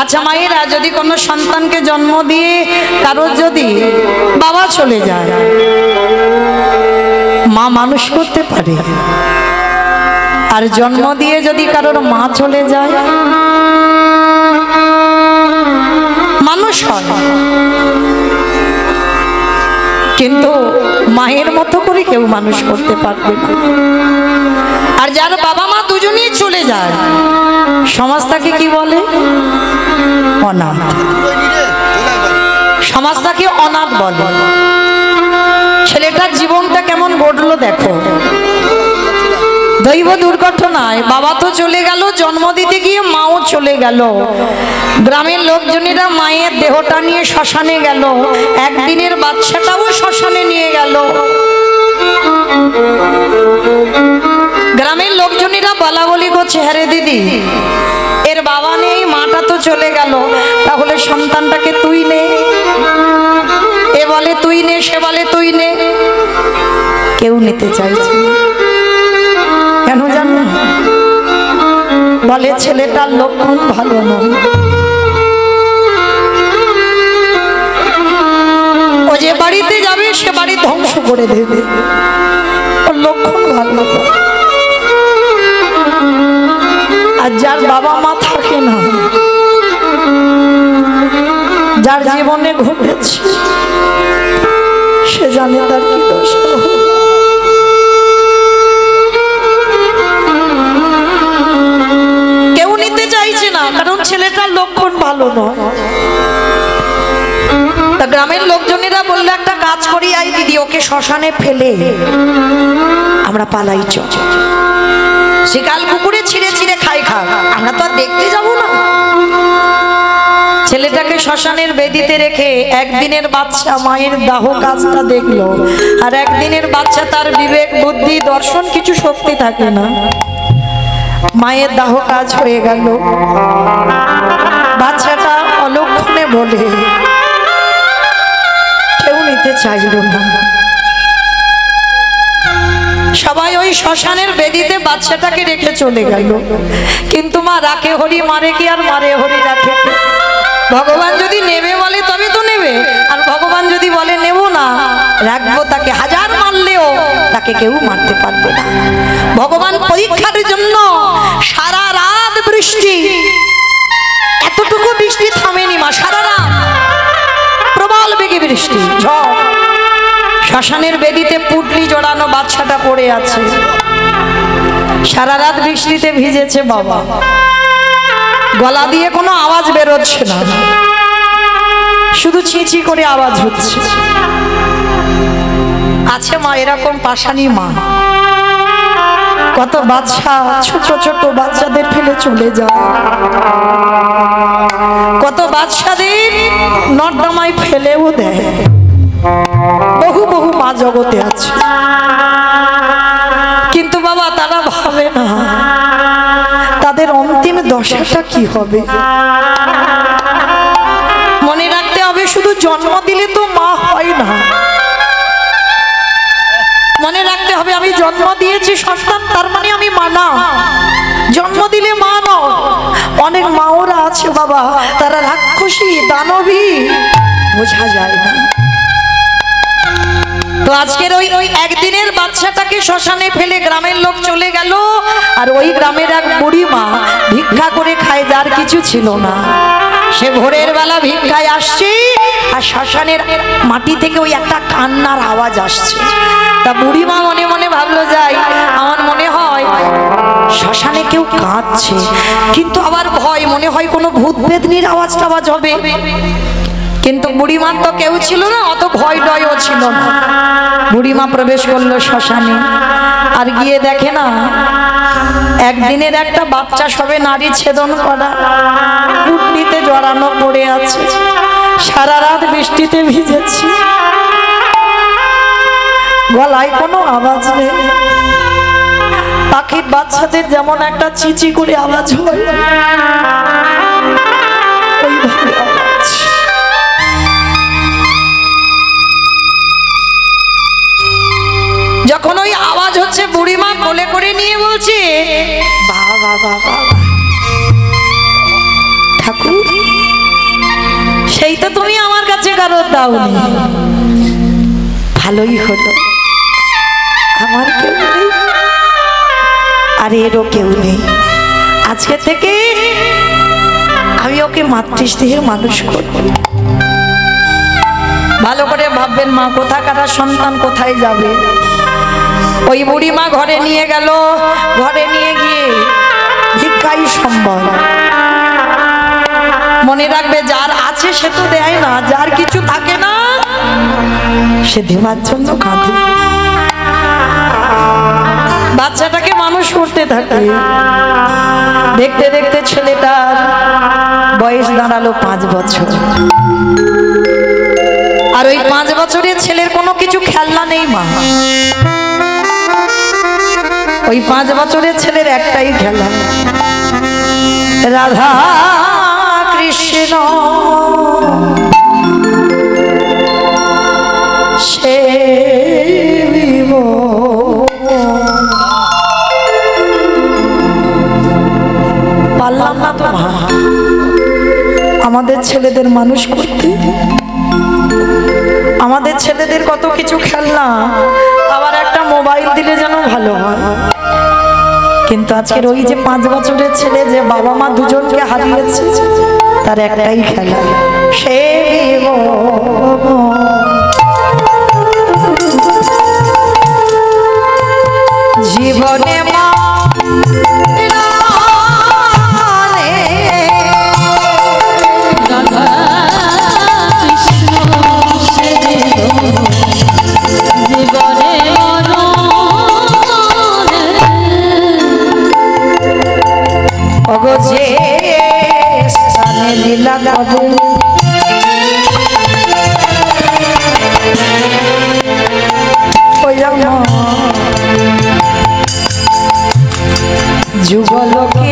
আচ্ছা মায়েরা, যদি কোনো সন্তানকে জন্ম দিয়ে কারোর যদি বাবা চলে যায়, মা মানুষ করতে পারে? আর জন্ম দিয়ে যদি কারোর মা চলে যায়, মানুষ হয়, কিন্তু মায়ের মতো করে কেউ মানুষ করতে পারবে না। আর যার বাবা মা দুজনেই চলে যায়, সমাজ তাকে কি বলে? অনাথ। সমাজ তাকে অনাথ বলে। ছেলেটার জীবনটা কেমন গড়লো দেখো। দৈব দুর্ঘটনায় বাবা তো চলে গেল, জন্ম দিতে গিয়ে মাও চলে গেল। গ্রামের লোকজনেরা মায়ের দেহটা নিয়ে শ্মশানে গেল, একদিনের বাচ্চাটাও শ্মশানে নিয়ে গেল। গ্রামের লোকজনেরা বলা বলি করছে, হ্যাঁ রে দিদি, এর বাবা নেই, মাটা তো চলে গেল, তাহলে সন্তানটাকে তুই নে। এ বলে তুই নে, সে বলে তুই নে। কেউ নিতে চাইছে না। কেন জানো? বলে ছেলেটার লক্ষণ ভালো নয়। ও যে বাড়িতে যাবে সে বাড়ি ধ্বংস করে দেবে, ওর লক্ষণ ভালো নয়। আর যার বাবা মা থাকে না, যার জীবনে ঘটেছে, সে জানে তার কি দোষ। কেউ নিতে চাইছে না, কারণ ছেলেটার লক্ষণ ভালো নয়। তা গ্রামের লোকজনেরা বললে, একটা কাজ করি আই দিদি, ওকে শ্মশানে ফেলে আমরা পালাই চল। শিকাল কুকুরে ছিঁড়ে ছিঁড়ে খাই খা, আমরা তো আর দেখতে যাব না। ছেলেটাকে শ্মশানের বেদিতে রেখে একদিনের বাচ্চা মায়ের দাহ কাজটা দেখলো। আর একদিনের বাচ্চা, তার বিবেক বুদ্ধি দর্শন কিছু শক্তি থাকে না। মায়ের দাহ কাজ হয়ে গেল। বাচ্চাটা অলক্ষণে বলে, কেউ নিতে চাইল না। সবাই ওই শ্মশানের বেদিতে বাচ্চাটাকে রেখে চলে গেল। কিন্তু মা রাখে হরি, মারে কি আর মারে হরি রাখে। ভগবান যদি নেবে বলে তবে তো নেবে, আর ভগবান যদি বলে নেব না, রাখবো তাকে। হাজার মারলেও তাকে কেউ মারতে পারবে না। ভগবান পরীক্ষার জন্য সারা রাত বৃষ্টি, এতটুকু বৃষ্টি থামেনি মা, সারা রাত প্রবল বেগে বৃষ্টি, ঝড়। শ্মশানের বেদিতে পুটলি জড়ানো বাচ্চাটা পড়ে আছে। সারা রাত বৃষ্টিতে ভিজেছে বাবা, গলা দিয়ে কোনো আওয়াজ বেরোচ্ছে না, শুধু ছিঁচি করে আওয়াজ হচ্ছে। আছে মা এরকম পাশানি মা, কত বাচ্চা, ছোট ছোট বাচ্চাদের ফেলে চলে যায়। কত বাচ্চাদের নর্দমায় ফেলেও দেয়। বহু বহু মা জগতে আছে, কিন্তু বাবা তারা ভাবে না তাদের অন্তিম দশাটা কি হবে। মনে রাখতে হবে, শুধু জন্ম দিলে তো মা হয় না। মনে রাখতে হবে, আমি জন্ম দিয়েছি সন্তান, তার মানে আমি মা না। জন্ম দিলে মা নয়। অনেক মাওরা আছে বাবা, তারা রাক্ষসী, দানবী, বোঝা যায় না। তো আজকের ওই একদিনের বাচ্চাটাকে শ্মশানে ফেলে গ্রামের লোক চলে গেল। আর ওই গ্রামের এক বুড়ি মা ভিক্ষা করে খায়, যার কিছু ছিল না। সে ভোরের বেলা ভিক্ষায় আসছে, আর শ্মশানের মাটি থেকে ওই একটা কান্নার আওয়াজ আসছে। তা বুড়ি মা মনে মনে ভাবলো, যাই, আমার মনে হয় শ্মশানে কেউ কাঁদছে, কিন্তু আবার ভয়, মনে হয় কোনো ভূত বেদনির আওয়াজ টাওয়াজ হবে। কিন্তু বুড়িমার তো কেউ ছিল না, অত ভয় ডয়ও ছিল না। বুড়িমা প্রবেশ করলো শ্মশানে, আর গিয়ে দেখে না, একদিনের একটা বাচ্চা সবে নারী ছেদন করা, পুটলিতে জড়ানো পড়ে আছে। সারা রাত বৃষ্টিতে ভিজেছি, গলায় কোনো আওয়াজ নেই। পাখির বাচ্চাদের যেমন একটা চিচি করে আওয়াজ হয়, ওইভাবে আওয়াজ। যখন ওই আওয়াজ হচ্ছে, বুড়িমা কোলে করে নিয়ে বলছে, বাবা বাবা ঠাকুর, তো তুমি আমার কাছে কারো দাওনি, ভালোই হলো। আমার কেউ নেই আর এরও কেউ নেই। আজকে থেকে আমি ওকে মাতৃস্নেহে মানুষ করব। ভালো করে ভাববেন মা, কোথাকার সন্তান কোথায় যাবে। ওই বুড়ি মা ঘরে নিয়ে গেল, ঘরে নিয়ে গিয়ে ভিক্ষাই সম্বল। মনে রাখবে, যার আছে সে তো দেয় না, যার কিছু থাকে না সে দেওয়ার জন্য কাঁদে। বাচ্চাটাকে মানুষ করতে থাকে, দেখতে দেখতে ছেলেটার বয়স দাঁড়ালো 5 বছর। আর ওই 5 বছরের ছেলের কোনো কিছু খেলনা নেই মা। ওই 5 বছরের ছেলের একটাই খেলা, রাধা কৃষ্ণ সে পারলাম না তো মা আমাদের ছেলেদের মানুষ করতে। আমাদের ছেলেদের কত কিছু খেলনা, আবার একটা মোবাইল দিলে যেন ভালো হয়। কিন্তু আজকের ওই যে 5 বছরের ছেলে যে বাবা মা দুজনকে হারিয়েছে, তার একটাই খেলা, সে জীবনে মা যে স্থানে লীলা করে যুগলোকে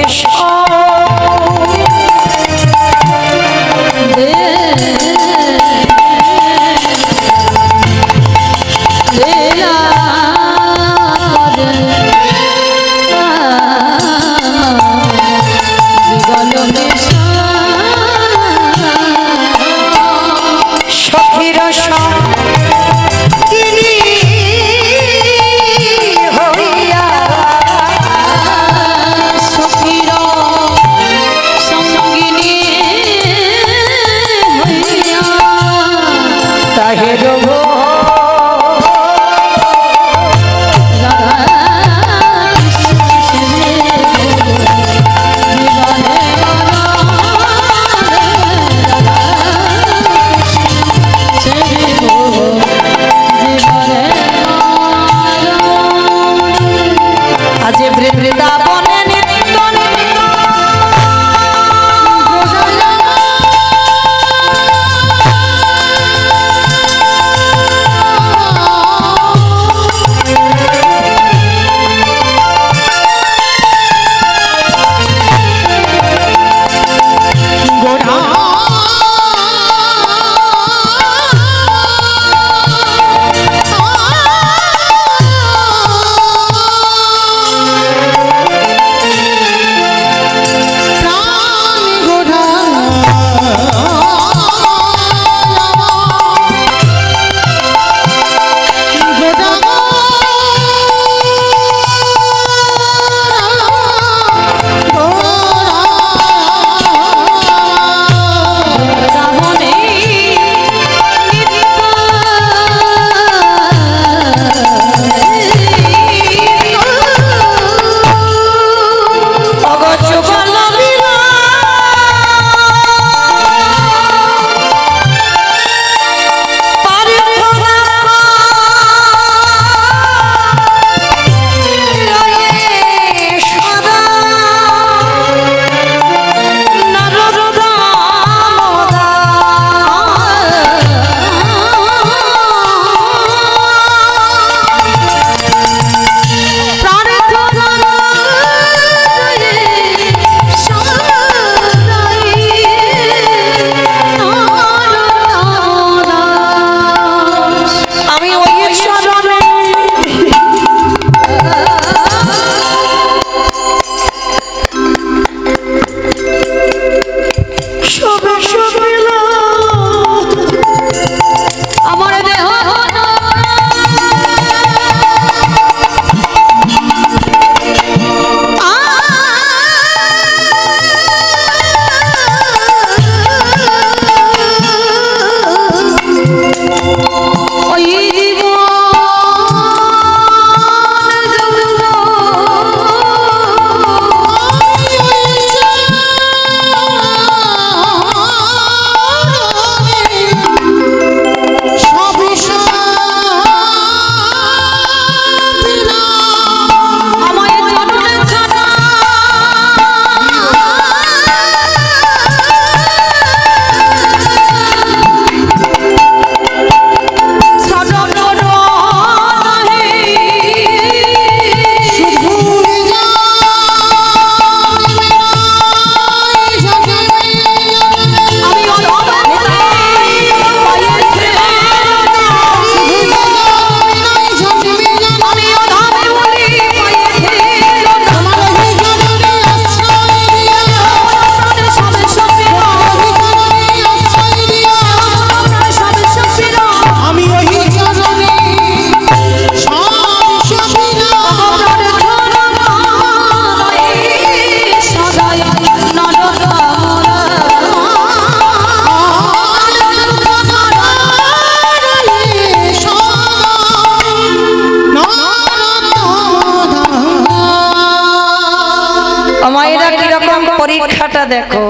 দেখো,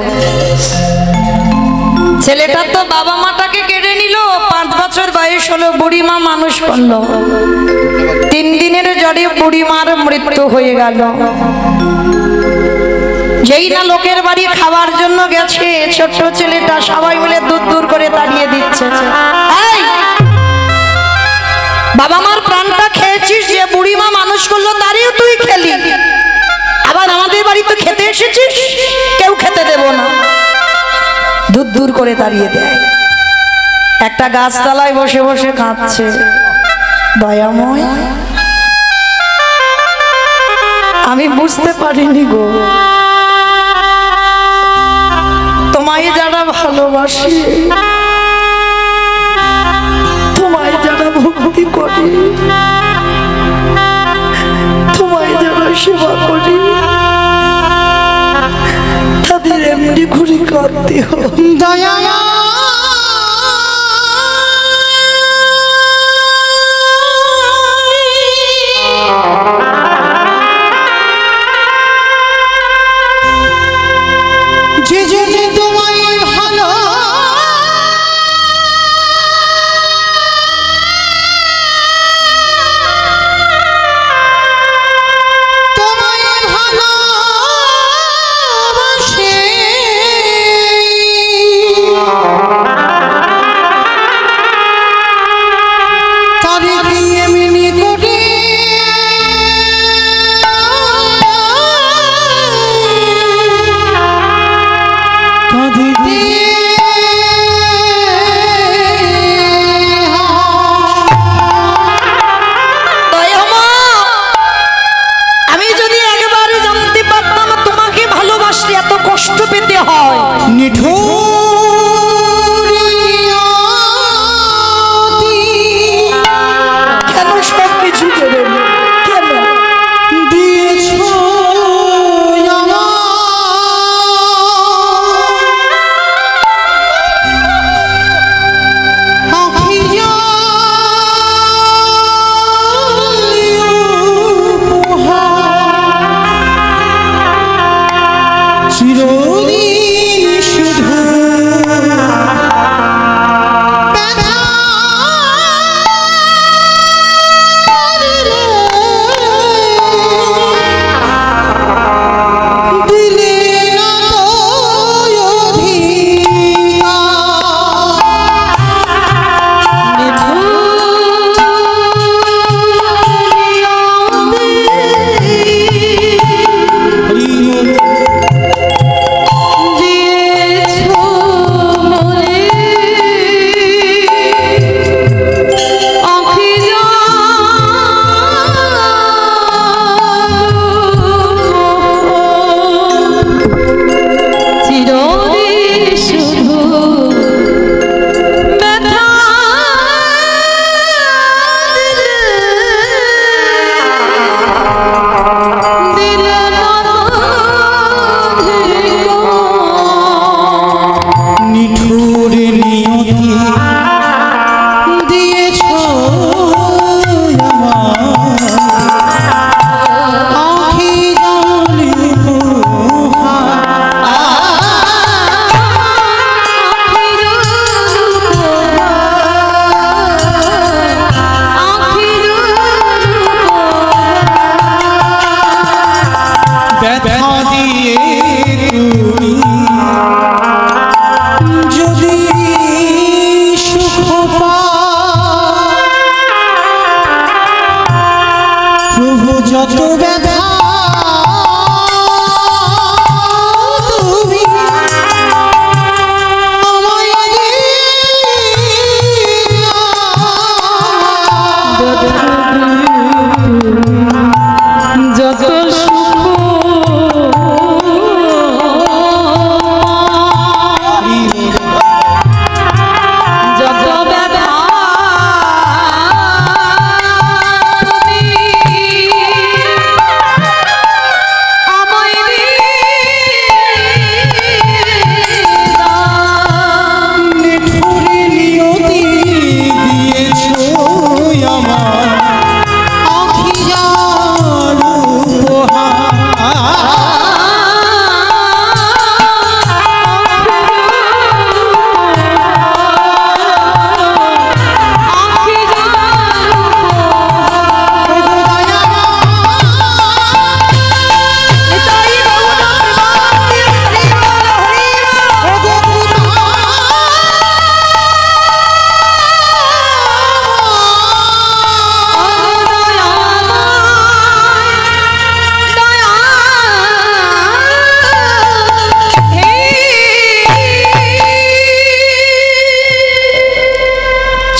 ছেলেটা তো বাবা মাটাকে কেড়ে নিল, 5 বছর বয়স হলো, বুড়িমা মানুষ করলো। 3 দিনের জ্বরে বুড়িমার মৃত্যু হয়ে গেল। যেই না লোকের বাড়ি খাওয়ার জন্য গেছে, ছোট্ট ছেলেটা সবাই মিলে দূর দূর করে তাড়িয়ে দিচ্ছে। এই বাবা মার প্রাণটা খেয়েছিস, যে বুড়িমা মানুষ করলো তারও তুই খেলি, আবার আমাদের বাড়ি তো খেতে এসেছিস, কেউ খেতে দেব না। দূর দূর করে তাড়িয়ে দেয়। একটা গাছতলায় বসে বসে কাঁদছে। দয়াময়, আমি বুঝতে পারিনি গো, তোমায় যারা ভালোবাসে, তোমায় যারা ভক্তি করে, তোমায় যারা সেবা করে, তাদের এমনি ঘুরে কাঁদতে হয়। দয়া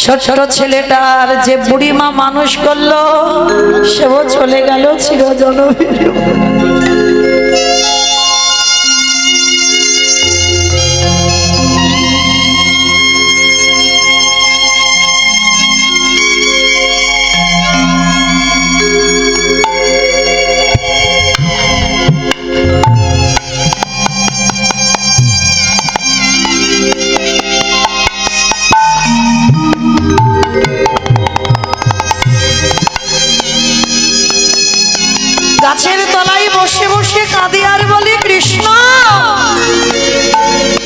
ছোট ছেলেটার যে বুড়িমা মানুষ করলো সেও চলে গেল চিরজনবীর। গাছের তলায় বসে বসে কাঁদি আর বলি, কৃষ্ণ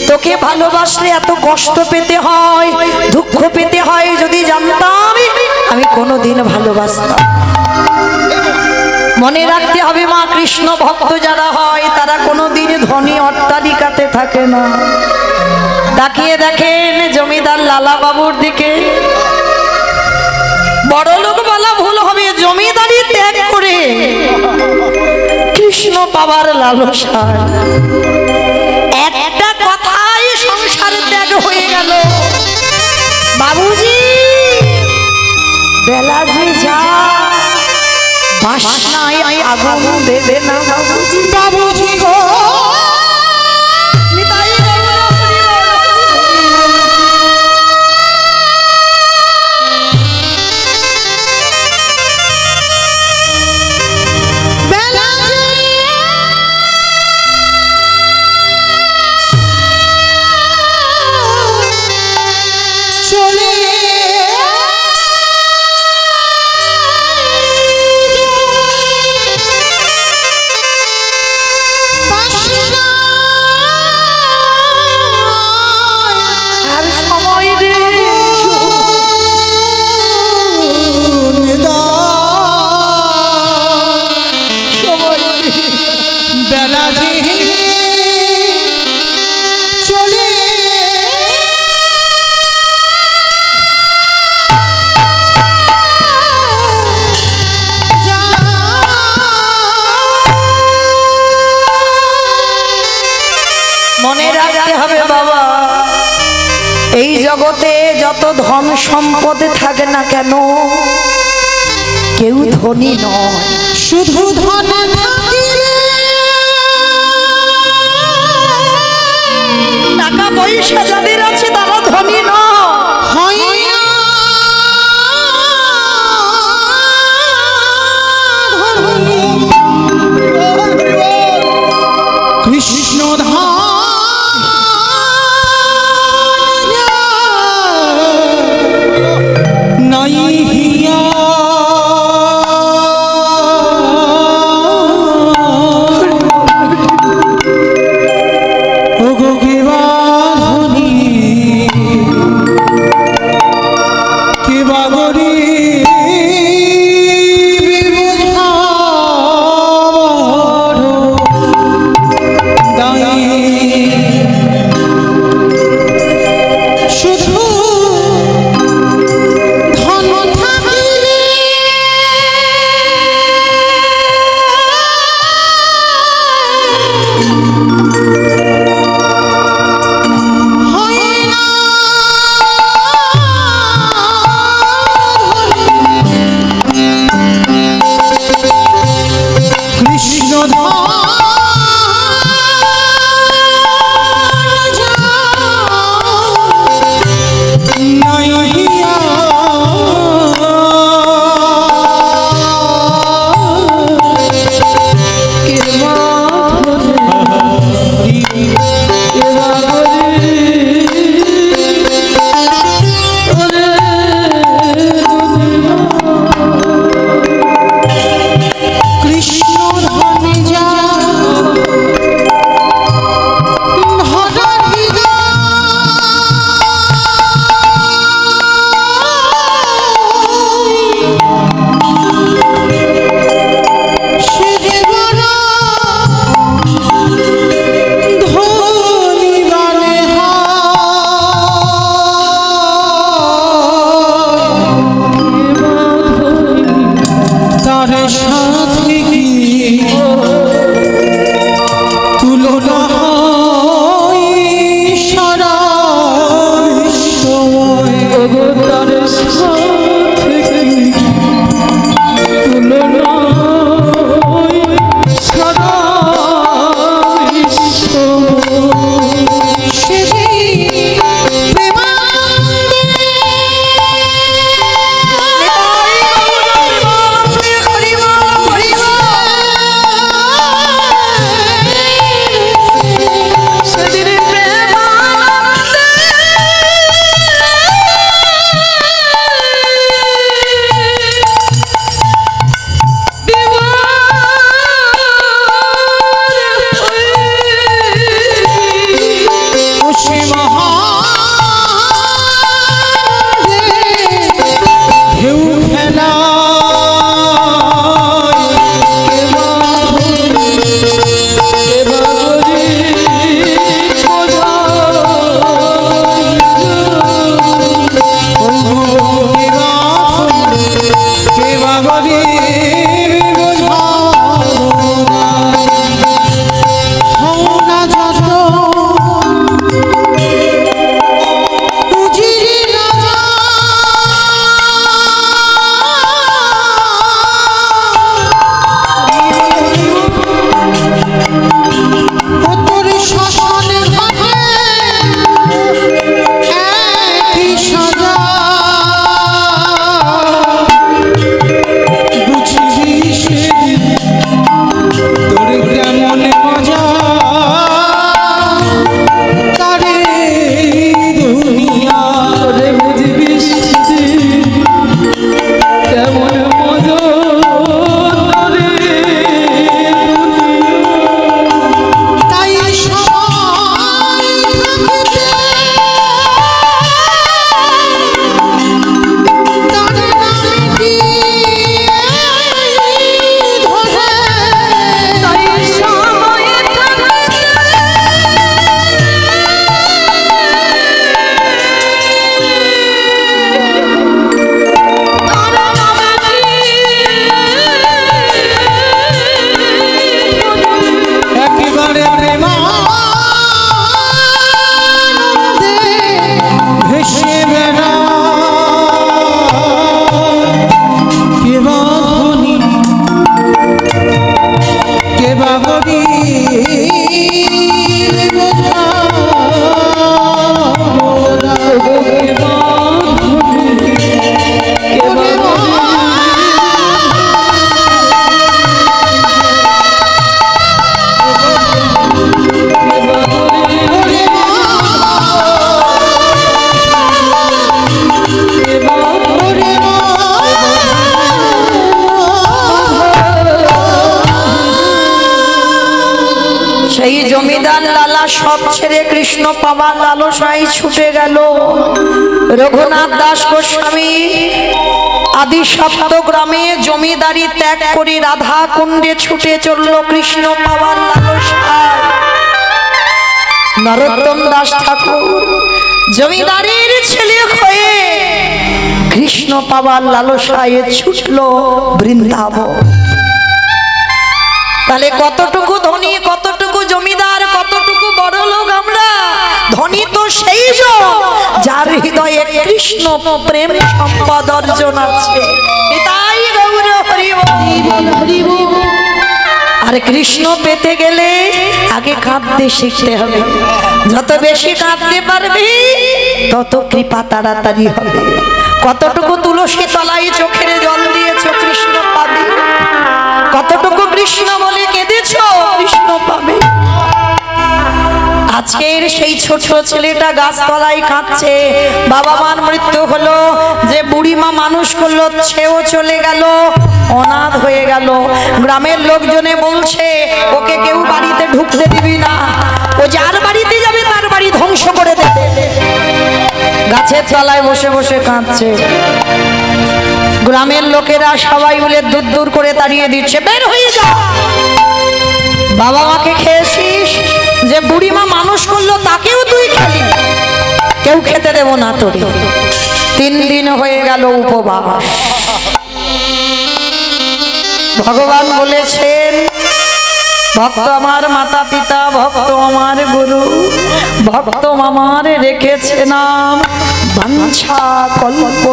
তোকে ভালোবাসলে এত কষ্ট পেতে হয়, দুঃখ পেতে হয়, যদি জানতাম আমি কোনোদিন ভালোবাসতাম। মনে রাখতে হবে মা, কৃষ্ণ ভক্ত যারা হয় তারা কোনোদিন ধনী অট্টালিকাতে থাকে না। তাকিয়ে দেখেন জমিদার লালা বাবুর দিকে। বড় লোক বলা ভুল হবে, জমিদারি ত্যাগ করে কৃষ্ণ পাবার লালসায় একটা কথাই সংসারে ত্যাগ হয়ে গেল। বাবুজি বেলা যে যা, বাসনায় আগুন দেবে না বাবুজি। বাবুজি গো এই জগতে যত ধন সম্পদ থাকে না কেন কেউ ধনী নয়, শুধু ধন টাকা পয়সা যাদের আছে তারা ধনী নয়। কৃষ্ণ সব ছেড়ে কৃষ্ণ পাবার লালসায় ছুটে গেল। রঘুনাথ দাস গোস্বামী আদি সপ্তগ্রামে জমিদারি ত্যাগ করে রাধা কুণ্ডে ছুটে চলল কৃষ্ণ পাবার লালসায়। নরোত্তম দাস ঠাকুর জমিদারের ছেলে হয়ে কৃষ্ণ পাবার লালসায় ছুটল বৃন্দাবন। তাহলে কতটুকু ধনী, কতটুকু জমিদার, কতটুকু বড় লোক আমরা? ধনী তো সেই যার হৃদয়ে কৃষ্ণ প্রেম সম্পদ অর্জন আছে। তাই গৌর হরি বল। আর কৃষ্ণ পেতে গেলে আগে কাঁদতে শিখতে হবে। যত বেশি কাঁদতে পারবি তত কৃপা তাড়াতাড়ি হবে। কতটুকু তুলসী তলায় চোখের জল দিয়েছ কৃষ্ণ পাবে, কতটুকু কৃষ্ণ বলে কেঁদেছ কৃষ্ণ পাবে। আজকের সেই ছোট ছেলেটা গাছতলায় কাঁদছে, বাবা মার মৃত্যু হলো, যে বুড়িমা মানুষ করলো সেও চলে গেল, অনাথ হয়ে গেল। গ্রামের লোকজনে বলছে ওকে কেউ বাড়িতে ঢুকতে দিবি না, ও যার বাড়িতে যাবে তার বাড়ি ধ্বংস করে দেবে। গাছের তলায় বসে বসে কাঁদছে। গ্রামের লোকেরা সবাই মিলে দূর দূর করে তাড়িয়ে দিচ্ছে, বের হয়ে যা। বাবা মাকে খেয়েছিস, যে বুড়িমা মানুষ করলো তাকেও তুই খেলি, কেউ খেতে দেব না তোরে। 3 দিন হয়ে গেল উপবাস। ভগবান বলেছেন ভক্ত আমার মাতা পিতা, ভক্ত আমার গুরু, ভক্ত আমার রেখেছে নাম বাঞ্ছা কল্প।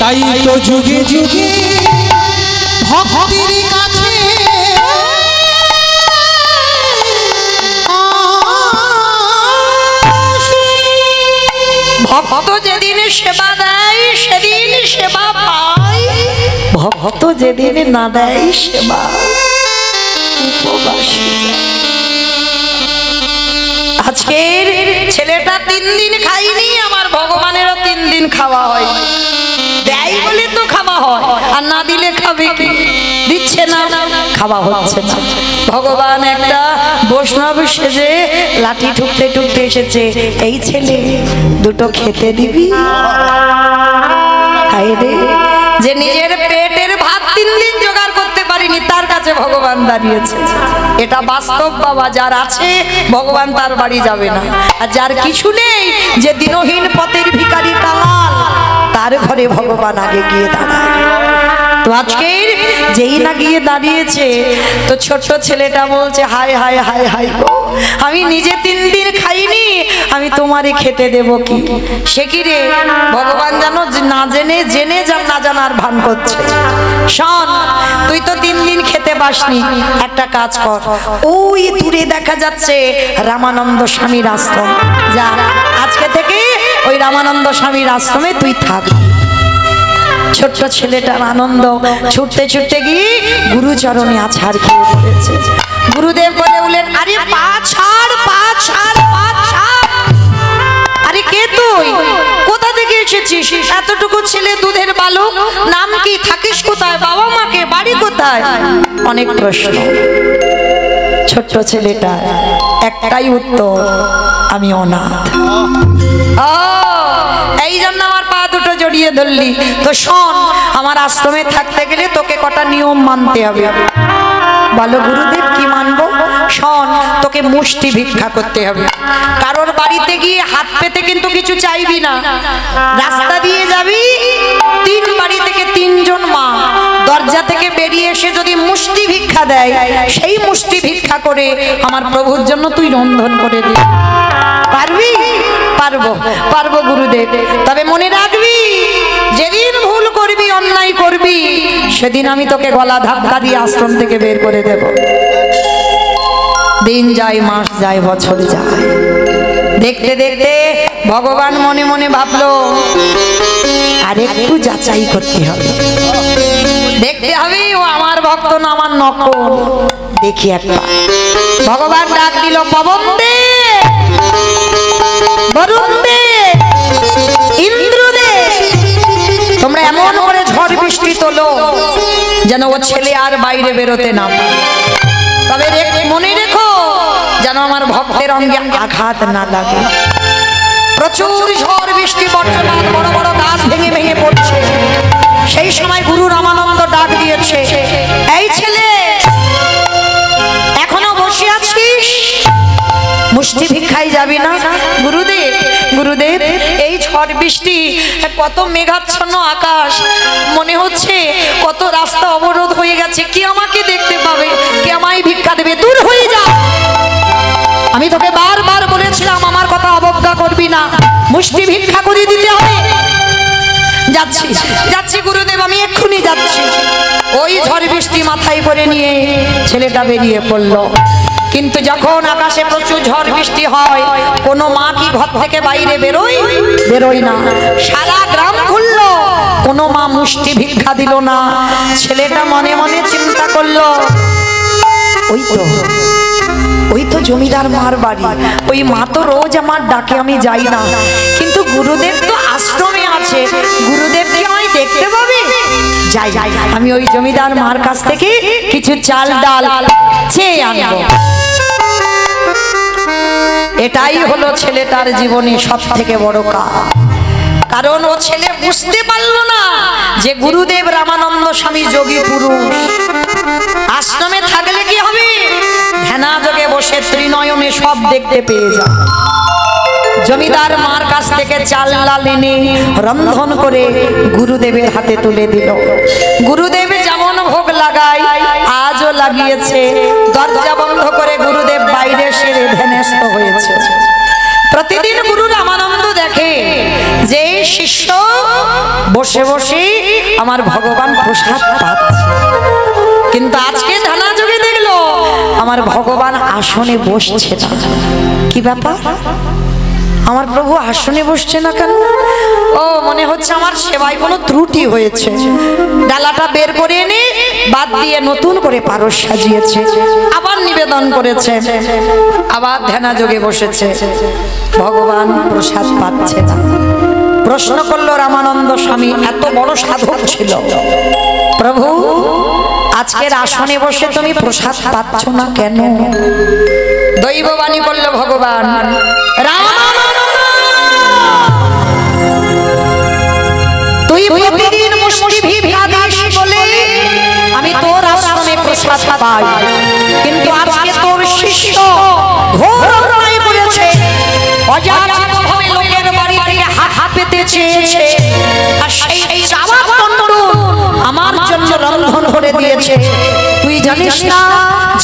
তাই তো যুগে যুগে ভক্তির কাছে ভক্ত যেদিন সেবা দেয় সেদিন সেবা পায়, ভক্ত যেদিন না দেয় সেবা উপবাসী। আজকের ছেলেটা 3 দিন খাইনি, আমার ভগবানেরও 3 দিন খাওয়া হয়। দেয় বলে তো খাওয়া হয়, আর না দিলে খাবে কি? দিচ্ছে না, খাওয়া হচ্ছে না। ভগবান একটা বৈষ্ণব সেজে লাঠি ঠুকতে ঠুকতে এসেছে, এই ছেলে দুটো খেতে দিবি? হায় রে, যে নিজের পেটের ভাত 3 দিন জোগাড় করতে পারিনি তার কাছে ভগবান দাঁড়িয়েছে। এটা বাস্তব বাবা, যার আছে ভগবান তার বাড়ি যাবে না, আর যার কিছু নেই, যে দিনহীন পথের ভিখারি কাঙাল, তার ঘরে ভগবান আগে গিয়ে দাঁড়ায়। তো আজকের যেই না গিয়ে দাঁড়িয়েছে, তো ছোট্ট ছেলেটা বলছে হায় হায় হায় হায় গো, আমি নিজে 3 দিন খাইনি, আমি তোমারে খেতে দেব কি? সে কি রে, ভগবান জানো না জেনে জেনে না জানার ভান করছে। শোন, তুই তো 3 দিন খেতে পাসনি, একটা কাজ কর, ওই দূরে দেখা যাচ্ছে রামানন্দ স্বামীর আশ্রম, যা আজকে থেকে ওই রামানন্দ স্বামীর আশ্রমে তুই থাক। ছোট্ট ছেলেটার আনন্দ, ছুটতে ছুটতে গিয়ে গুরুচরণে আছাড় খেয়ে পড়েছে। গুরুদেব বলে উঠলেন, আরে পা ছাড়, পা ছাড়, পা ছাড়। আরে কে তুই? কোথা থেকে এসেছিস? এতটুকু ছেলে, দুধের বালক, নাম কি, থাকিস কোথায়, বাবা মাকে, বাড়ি কোথায়? অনেক প্রশ্ন। ছোট্ট ছেলেটা একটাই উত্তর, আমি অনাথ। এই জন্য আমার পা দুটো জড়িয়ে ধরলি। তো শোন, আমার আশ্রমে থাকতে গেলে তোকে কটা নিয়ম মানতে হবে। বলো গুরুদেব, কি মানবো? শোন, তোকে মুষ্টি ভিক্ষা করতে হবে। কারোর বাড়িতে গিয়ে হাত পেতে কিন্তু কিছু চাইবি না। রাস্তা দিয়ে যাবি, 3 বাড়ি থেকে 3 জন মা দরজা থেকে বেরিয়ে এসে যদি মুষ্টি ভিক্ষা দেয়, সেই মুষ্টি ভিক্ষা করে আমার প্রভুর জন্য তুই রন্ধন করে দিবি। পারবি? পারবো, পারবো গুরুদেব। তবে মনে রাখবি, যেদিন ভুল করবি, অন্যায় করবি, সেদিন আমি তোকে গলা ধাক্কা দিয়ে আশ্রম থেকে বের করে দেব। দিন যায়, মাস যায়, বছর যায়, দেখতে দেখতে ভগবান মনে মনে ভাবলো আর একটু যাচাই করতে হবে, দেখতে হবে ও আমার ভক্ত না আমার নকল। দেখি একটা ভগবান ডাক দিল, পবন দে, বরুণ দে, ইন্দ্র দে, তোমরা এমন করে ঝড় বৃষ্টি তোলো যেন ও ছেলে আর বাইরে বেরোতে না পারে। তবে মনে রেখো যেন আমার ভক্তের অঙ্গে আঘাত না লাগে। প্রচুর ঝড় বৃষ্টি, বর্ষণ, বড় বড় গাছ ভেঙে ভেঙে পড়ছে। সেই সময় গুরু রামানন্দ ডাক দিয়েছে, এই ছেলে এখনো বসে আছিস, মুষ্টি ভিক্ষায় যাবি না? গুরুদেব, গুরুদেব এই ঝড় বৃষ্টি, কত মেঘাচ্ছন্ন আকাশ, মনে হচ্ছে কত রাস্তা অবরোধ হয়ে গেছে, কে আমাকে দেখতে পাবে, কে আমায় ভিক্ষা দেবে? দূর হয়ে যা, আমি তোকে বারবার বলেছিলাম আমার কথা অবজ্ঞা করবি না, মুষ্টি ভিক্ষা করে দিতে হবে। যাচ্ছি যাচ্ছি গুরুদেব, আমি এক্ষুনি যাচ্ছি। ওই ঝড় বৃষ্টি মাথায় করে নিয়ে ছেলেটা বেরিয়ে পড়ল। কিন্তু যখন আকাশে প্রচুর ঝড় বৃষ্টি হয়, কোনো মা কি ঘর থেকে বাইরে বেরোয় না। সারা গ্রাম ঘুরলো, কোনো মা মুষ্টি ভিক্ষা দিল না। ছেলেটা মনে মনে চিন্তা করলো, ওই তো জমিদার মার বাড়ি, ওই মা তো রোজ আমার ডাকে, আমি যাই না, কিন্তু গুরুদেব তো আশ্রমে আছে, গুরুদেব কি আমায় দেখতে পাবে? যাই, আমি ওই জমিদার মার কাছ থেকে কিছু চাল ডাল চেয়ে আনবো। এটাই হলো ছেলেটার জীবনে সব থেকে বড় কাজ। কারণ ও ছেলে বুঝতে পারলো না যে গুরুদেব রামানন্দ স্বামী যোগী পুরুষ। আশ্রমে থাকলে কি হবে? ধ্যানা যোগে বসে ত্রিনয়নে সব দেখতে পেয়ে যায়। জমিদার মার কাছ থেকে চাল ডাল এনে রন্ধন করে গুরুদেবের হাতে তুলে দিল। গুরুদেব যেমন ভোগ লাগায় আজও লাগিয়েছে। দরজা বন্ধ করে গুরুদেব বাইরে সেরে ধ্যানস্থ হয়েছে। প্রতিদিন গুরু রামানন্দ দেখে যে শিষ্য বসে বসে আমার ভগবান প্রসাদ পাচ্ছে, কিন্তু আজকে ধ্যানা যোগে দেখলো আমার ভগবান আসনে বসছে না। কি ব্যাপার? আমার প্রভু আসনে বসছে না কেন? ও মনে হচ্ছে আমার সেবায় কোনো ত্রুটি হয়েছে। ডালাটা বের করে এনে বাদ দিয়ে নতুন করে পারস সাজিয়েছে, আবার নিবেদন করেছে, আবার ধ্যানা যোগে বসেছে। ভগবান প্রসাদ পাচ্ছে না। প্রশ্ন করলো রামানন্দ স্বামী, এত বড় সাধক ছিল, প্রভু আজকের আসনে বসে তুমি প্রসাদ পাচ্ছ না কেন? দৈববাণী করল ভগবান, তুই প্রতিদিন মুষ্টি ভিক্ষা দিস বলে আমি তোর আশ্রমে প্রসাদ পাই, কিন্তু আজকে তোর শিষ্য ঘোর অন্যায় করেছে। অযাচিতভাবে লোকের বাড়ি থেকে হাত পেতে চেয়েছে, আর সেই চাওয়ার দণ্ড আমার জন্য রন্ধন করে দিয়েছে। তুই জানিস না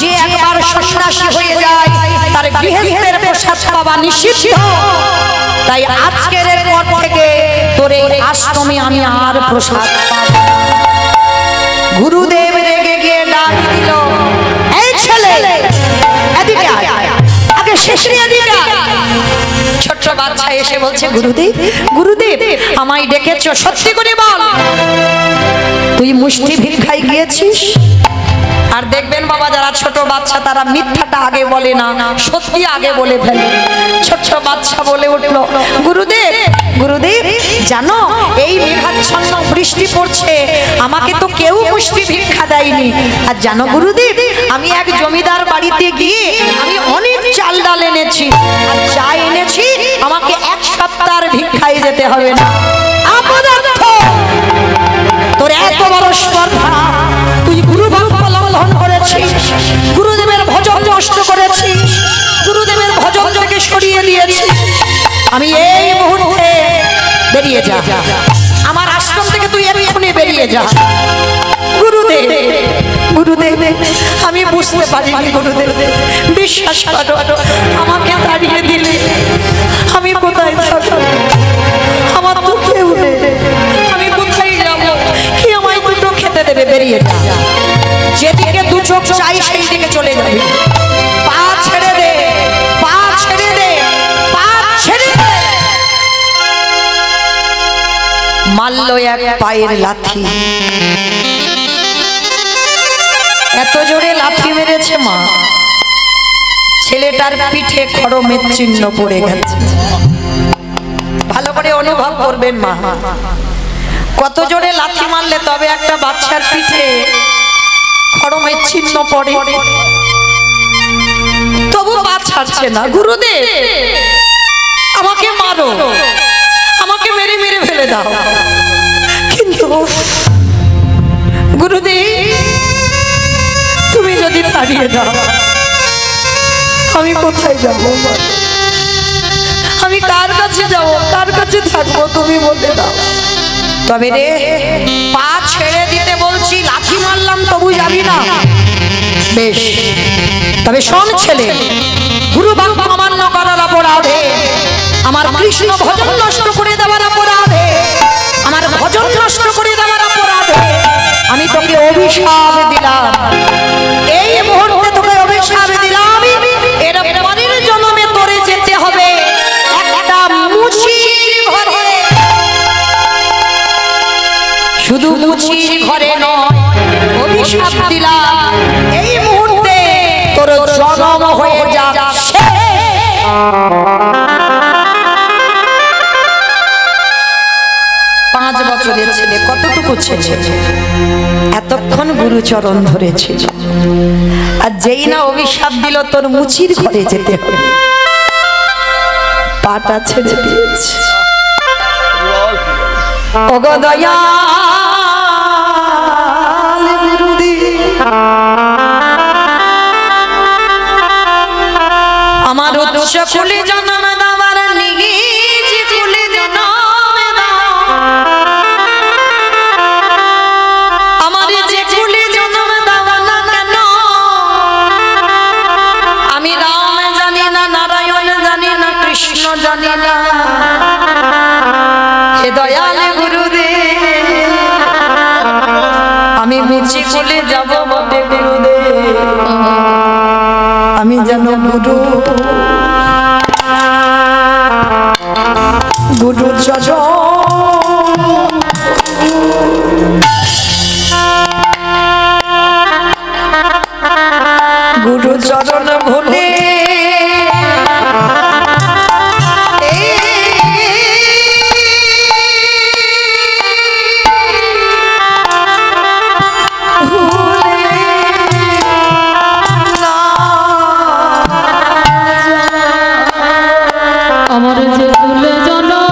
যে একবার সন্ন্যাসী হয়ে যায় তার গৃহস্থের প্রসাদ পাওয়া নিষিদ্ধ? তাই আজকের পর থেকে তোর এই আশ্রমে আমি আর প্রসাদ পাবো না। গুরুদেব রেগে গিয়ে ডাক দিল, এই ছেলে এদিকে আয়, আগে শেষ এদিকে আয়। ছোট্ট বাচ্চা এসে বলছে, গুরুদেব, গুরুদেব আমায় ডেকেছো, সত্যি করে বল তুই মুষ্টি ভিক্ষায় গিয়েছিস? আর দেখবেন বাবা, যারা ছোট বাচ্চা তারা মিথ্যাটা আগে বলে না, সত্যি আগে বলে ফেলে। ছোট্ট বাচ্চা বলে উঠলো, গুরুদেব, গুরুদেব জানো এই মেঘাচ্ছন্ন বৃষ্টি পড়ছে, আমাকে তো কেউ মুষ্টি ভিক্ষা দেয়নি। আর জানো গুরুদেব, আমি এক জমিদার বাড়িতে গিয়ে আমি অনেক চাল ডাল এনেছি, আর যা এনেছি আমাকে এক সপ্তাহের ভিক্ষায় যেতে হবে না। আপদার্থ, তোর এত বড় স্পর্ধা, তুই গুরু বাক্য লঙ্ঘন করেছিস, গুরুদেবের ভজন নষ্ট করেছিস, গুরুদেবের ভজন থেকে সরিয়ে দিয়েছিস। আমি এই মুহূর্তে বেরিয়ে যা, আমার আশ্রম থেকে তুই এক্ষুনি বেরিয়ে যা। গুরুদেব, গুরুদেব আমি বুঝতে পারিনি, গুরুদেব বিশ্বাস করো, আমাকে তাড়িয়ে দিলে আমি কোথায় থাকবো? আমার তো কেউ নেই, আমি কোথায় যাবো? কি আমায় দুটো খেতে দেবে? বেরিয়ে যা, যেদিকে দু চোখ চাই সেই দিকে চলে যাবে। পা ছেড়ে দে, পা ছেড়ে দে, পা মারলো এক পায়ের লাথি। এত জোরে লাথি মেরেছে মা, ছেলেটার পিঠে খড়মের চিহ্ন পড়ে গেছে। ভালো করে অনুভব করবেন মা, কত জোরে লাথি মারলে তবে একটা বাচ্চার পিঠে খড়মের চিহ্ন পড়ে। তবু পা ছাড়ছে না, গুরুদেব আমাকে মারো, আমাকে মেরে মেরে ফেলে দাও। কিন্তু গুরুদেব তুমি যদি তাড়িয়ে দাও আমি কোথায় যাব, আমি কার কাছে যাব, কার কাছে থাকবো তুমি বলে দাও। তবে রে পা ছেড়ে দিতে বলছি, লাথি মারলাম তবু যাবি না। বেশ, তবে শোন ছেলে, গুরু বাক্য অমান্য করার অপরাধে, আমার কৃষ্ণ ভজন নষ্ট করে দেওয়ার অপরাধে, আমার ভজন নষ্ট করে দেওয়ার অপরাধে আমি তোকে অভিশাপ দিলাম। এই মুহূর্তে তোকে অভিশাপ দিলাম, এর পরের জন্মে তোরে যেতে হবে একটা মুচির ঘরে। শুধু মুচির ঘরে নয়, অভিশাপ দিলাম এই মুহূর্তে তোর জন্ম হয়ে যাচ্ছে 5 বছরের ছেলে। কতটুকু ছেলে, এতক্ষণ গুরুচরণ ধরেছিল, আর যেই না অভিশাপ দিল তোর মুচির ঘরে যেতে হবে, পাটা ছেড়ে দিয়েছে। ওগো দয়াল গুরুদেব, আমার উৎস কুলে জন্ম দেওয়ার নিজ কুলে জন্ম দাও, আমার যে কুলে জন্ম দেওয়া না কেন, আমি রাম জানি না, নারায়ণ জানি না, কৃষ্ণ জানি না। হে দয়াল গুরুদেব, আমি মুচি কুলে যাব বটে গুরুদেব, আমি যেন গুরু গুরু চরণ গুরু চরণ ভুলে আমার যে ভুলে জানো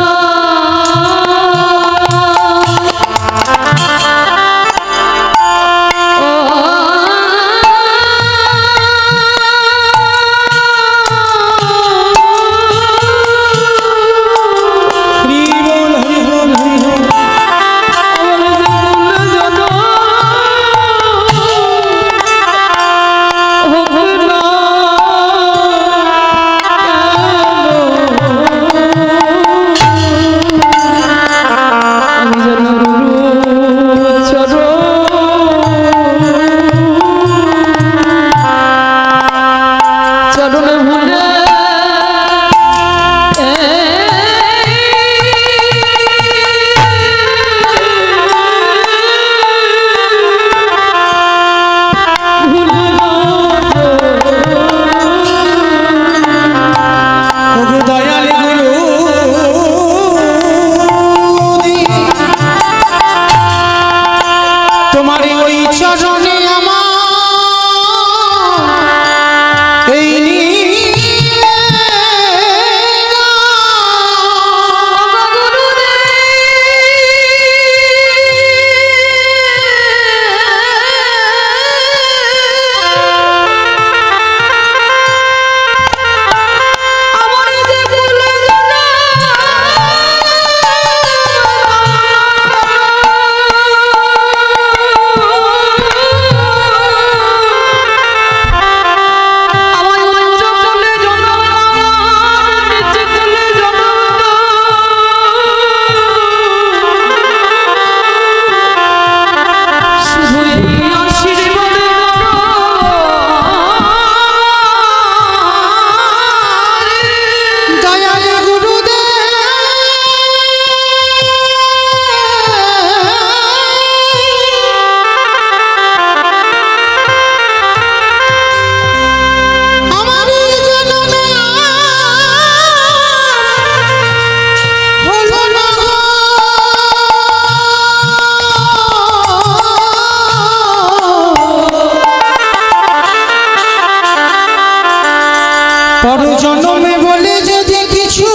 পর জন্মে বলে যদি কিছু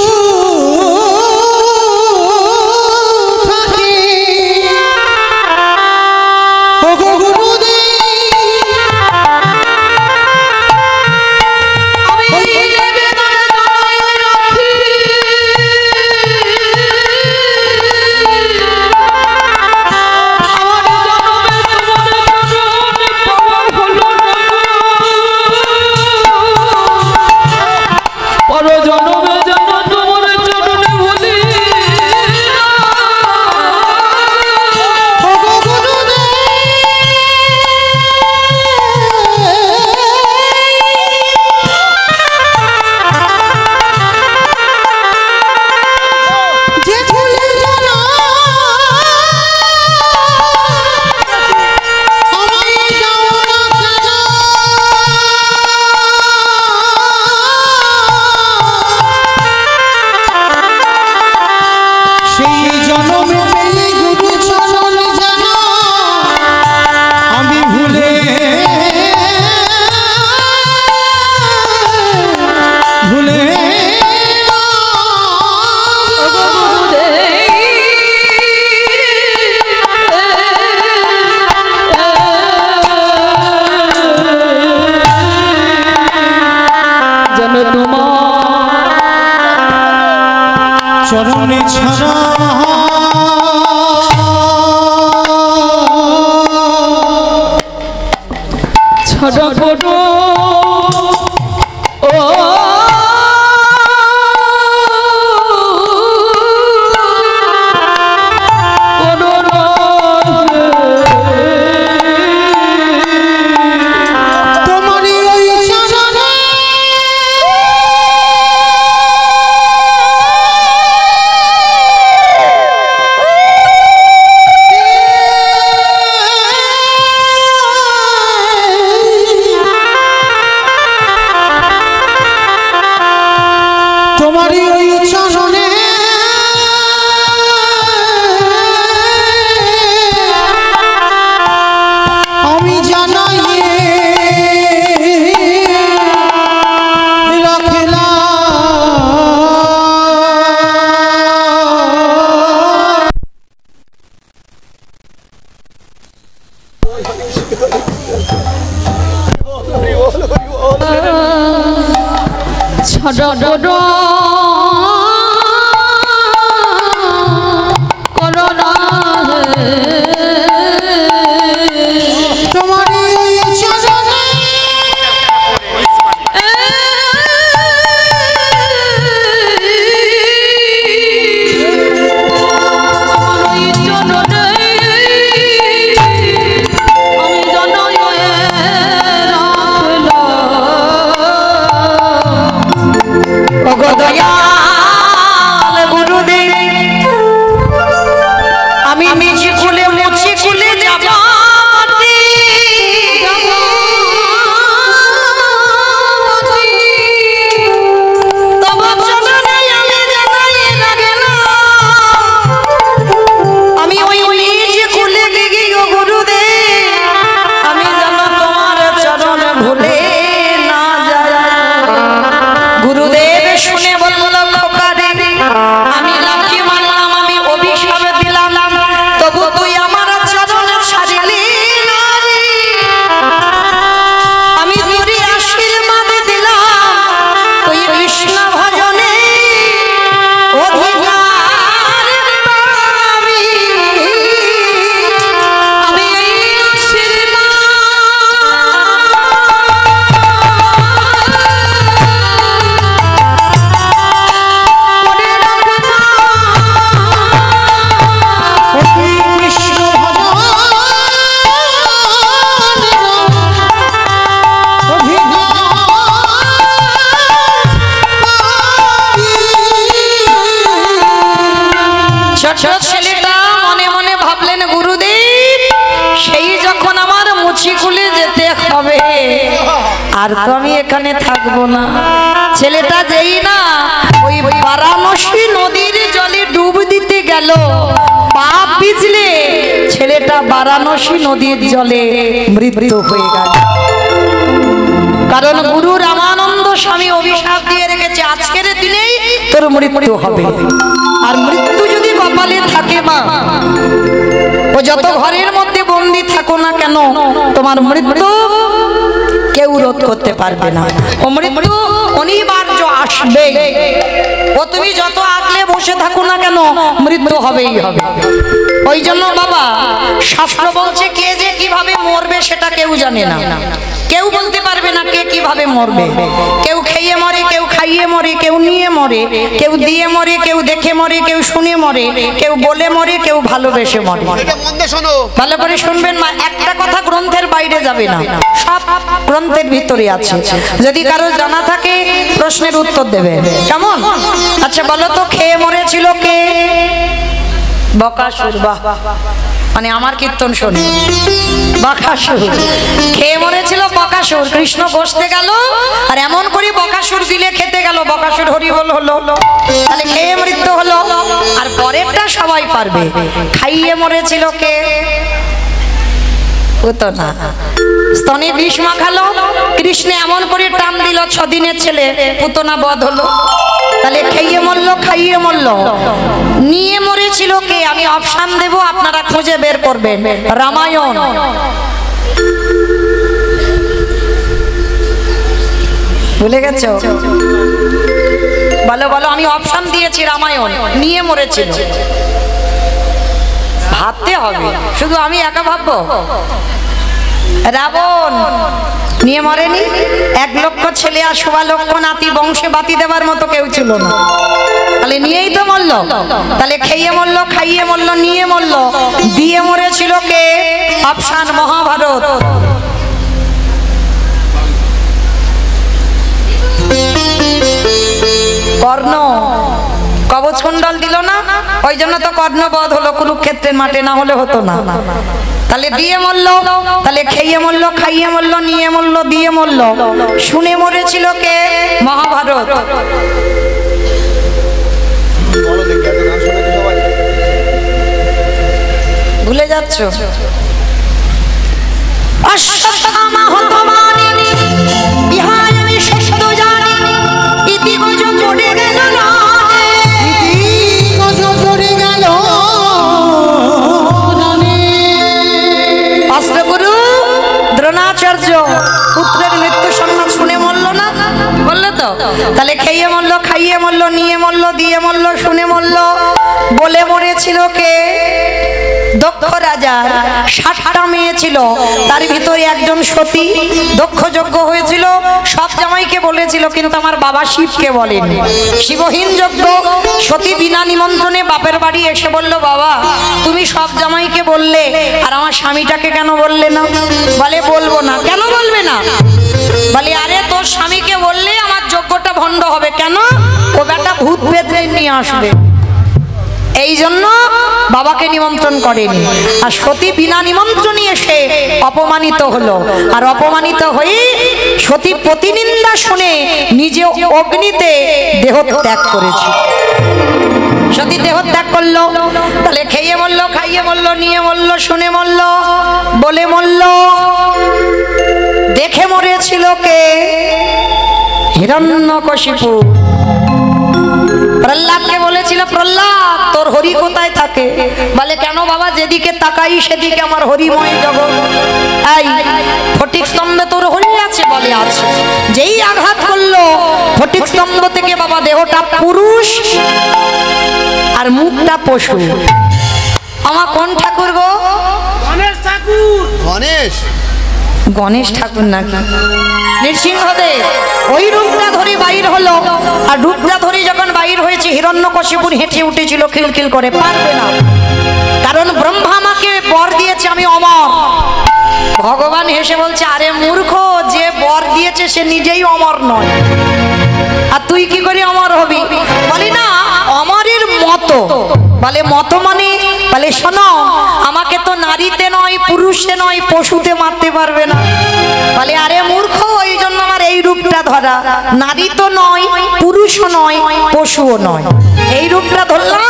থাকে ওগো গুরুদেব চরণে ছাড়া ছাড়া বড় ও ছাড়া বড় করোনা তোমারই ওই চরণে দয়াল গুরুদেব আমি নিজে খুলে মুছে খুলে যাব আমি ওই নিজে খুলে গিয়ে গো গুরুদেব আমি যেন তোমার চরণ ভুলে না যায় গুরুদেব শুনে বলল খোকারে আমি লাঠি মারলাম আমি অভিশাপ দিলাম তবু তুই আমার চরণ ছাড়িলি না রে আমি তোরে আশীর্বাদ দিলাম তুই কৃষ্ণ ভজনে অধিকার পাবি আমি এই আশীর্বাদ ছেলেটা মনে মনে ভাবলেন গুরুদেব সেই যখন আমার মুছি খুলে যেতে হবে আর তো আমি এখানে থাকবো না ছেলেটা যেই না ওই বারাণসী নদীর জলে ডুব দিতে গেল পা পিছলে ছেলেটা বারাণসী নদীর জলে মৃত্যু হয়ে গেল কারণ গুরু রামানন্দ স্বামী অভিশাপ দিয়ে রেখেছে আজকের দিনেই তোর মৃত্যু হবে। আর মৃত্যু যদি কপালে থাকে মা, ও যত ঘরের মধ্যে বন্দি থাকো না কেন, তোমার মৃত্যু কেউ রোধ করতে পারবে না। ও মৃত্যু অনিবার্য আসবে। ও তুমি যত আগলে বসে থাকো না কেন, মৃত্যু হবেই হবে। ওই জন্য বাবা শাস্ত্র বলছে কে যে কিভাবে মরবে সেটা কেউ জানে না, কেউ বলতে পারবে না কে কিভাবে মরবে। কেউ খেয়ে মরে, কেউ খাইয়ে মরে, কেউ নিয়ে মরে, কেউ দিয়ে মরে, কেউ দেখে মরে, কেউ শুনে মরে, কেউ বলে মরে, কেউ ভালোবেসে মরে। ভালো করে শুনবেন মা, একটা কথা গ্রন্থের বাইরে যাবে না, সব গ্রন্থের ভিতরে আছে। যদি কারো জানা থাকে প্রশ্নের উত্তর দেবে, কেমন? আচ্ছা বলো তো, খেয়ে মরেছিল কে? বকাসুর। বাহ, মানে আমার কীর্তন শোনে। বকাসুর খেয়ে মরেছিল বকাসুর। কৃষ্ণ বসতে গেল আর এমন করে বকাসুর দিলে খেতে গেল, বকাসুর হরিবোল হলো, তাহলে খেয়ে মৃত্যু হলো। আর পরেরটা সবাই পারবে। খাইয়ে মরেছিল কে? হতো না, স্তনে বিষ মাখালো, কৃষ্ণ এমন করে টান দিল, 6 দিনের ছেলে পুতনা বধ হলো। তাহলে খেয়ে মরলো, খাইয়ে মরলো। নিয়ে মরেছিল কে? আমি অপশন দেব, আপনারা খুঁজে বের করবেন। রামায়ণ। ভুলে গেছো? বলো বলো, আমি অপশন দিয়েছি। রামায়ণ নিয়ে মরেছিল। ভাবতে হবে, শুধু আমি একা ভাববো? রাবণ নিয়ে মরেনি? 1 লক্ষ ছেলে আর 1.25 লক্ষ নাতি, বংশে বাতি দেওয়ার মতো কেউ ছিল না, তাহলে নিয়েই তো মরলো। তাহলে খেয়ে মরলো, খাইয়ে মরলো, নিয়ে মরলো। দিয়ে মরেছিল কে? অপশন মহাভারত। কর্ণ কবচকুণ্ডল দিল না, ওই জন্য তো কর্ণবধ হলো কুরুক্ষেত্রের মাঠে, না হলে হতো না। তাহলে দিয়ে মরলো, তাহলে খেয়ে মরলো, খাইয়ে মরলো, নিয়ে মরলো, দিয়ে মরলো। শুনে মরেছিল কে? মহাভারত। ভুলে যাচ্ছ? অশ্বত্থামা হতমানি বিহায় আমি সত্য জানি, ইতি গজব পড়ে গেল না, ইতি গজব পড়ে গেল। অস্ত্রগুরু দ্রোণাচার্য পুত্রের মৃত্যু সংবাদ শুনে মরল না, বললো তো? তাহলে খেয়ে মরলো, খাইয়ে মরলো, নিয়ে মরলো, দিয়ে মরলো, শুনে মরলো। বলে মরেছিল কে? দক্ষ রাজার 60টা মেয়ে ছিল, তার ভিতরে একজন সতী দক্ষ যজ্ঞ হয়েছিল। সব জামাইকে বলেছিল, কিন্তু আমার বাবা শিবকে বলেনি। শিবহীন যজ্ঞ। সতী বিনা নিমন্ত্রণে বাপের বাড়ি এসে বলল, বাবা তুমি সব জামাইকে বললে, আর আমার স্বামীটাকে কেন বললে না? বলে বলবো না। কেন বলবে না? বলে আরে তোর স্বামীকে বললে আমার যজ্ঞটা ভণ্ড হবে। কেন? ও বেটা ভূত বেদরে নিয়ে আসবে, এই জন্য বাবাকে নিমন্ত্রণ করেনি। আর সতী বিনা নিমন্ত্রণে এসে অপমানিত হলো, আর অপমানিত হয়ে সতী প্রতিনিন্দা শুনে নিজে অগ্নিতে দেহ ত্যাগ করেছে। সতী দেহ ত্যাগ করলো, তাহলে খেয়ে মরলো, খাইয়ে মরলো, নিয়ে মরলো, শুনে মরলো, বলে মরলো। দেখে মরেছিল কে? হিরণ্যকশিপু। প্রহ্লাদকে বলেছিল, প্রহ্লাদ তোর হরি কোথায় থাকে? বলে কেন বাবা, যেদিকে তাকাই সেদিকে আমার হরিময় জগৎ। এই ফটিক স্তম্ভে তোর হরি আছে? বলে আছে। যেই আঘাত করলো ফটিক স্তম্ভ থেকে বাবা দেহটা পুরুষ আর মুখটা পশু। আমার কোন ঠাকুর গো? গণেশ ঠাকুর। গণেশ গণেশ ঠাকুর নাকি নৃসিংহদেব। ওই রূপটা ধরে বাইর হলো, আর রূপটা ধরে যখন বাইর হয়েছে হিরণ্যকশিপুর হেঁটে উঠেছিল খিলখিল করে। পারবে না, কারণ ব্রহ্মা আমাকে বর দিয়েছে আমি অমর। ভগবান হেসে বলছে, আরে মূর্খ, যে বর দিয়েছে সে নিজেই অমর নয়, আর তুই কি করে অমর হবি? বলি না অমরের মতো। বলে মতো মানে? বলে শোনো, আমাকে তো নারীতে নয়, পুরুষে নয়, পশুতে মারতে পারবে না। বলে আরে মূর্খ, ওই জন্য আমার এই রূপটা ধরা। নারী তো নয়, পুরুষও নয়, পশুও নয়, এই রূপটা ধরলাম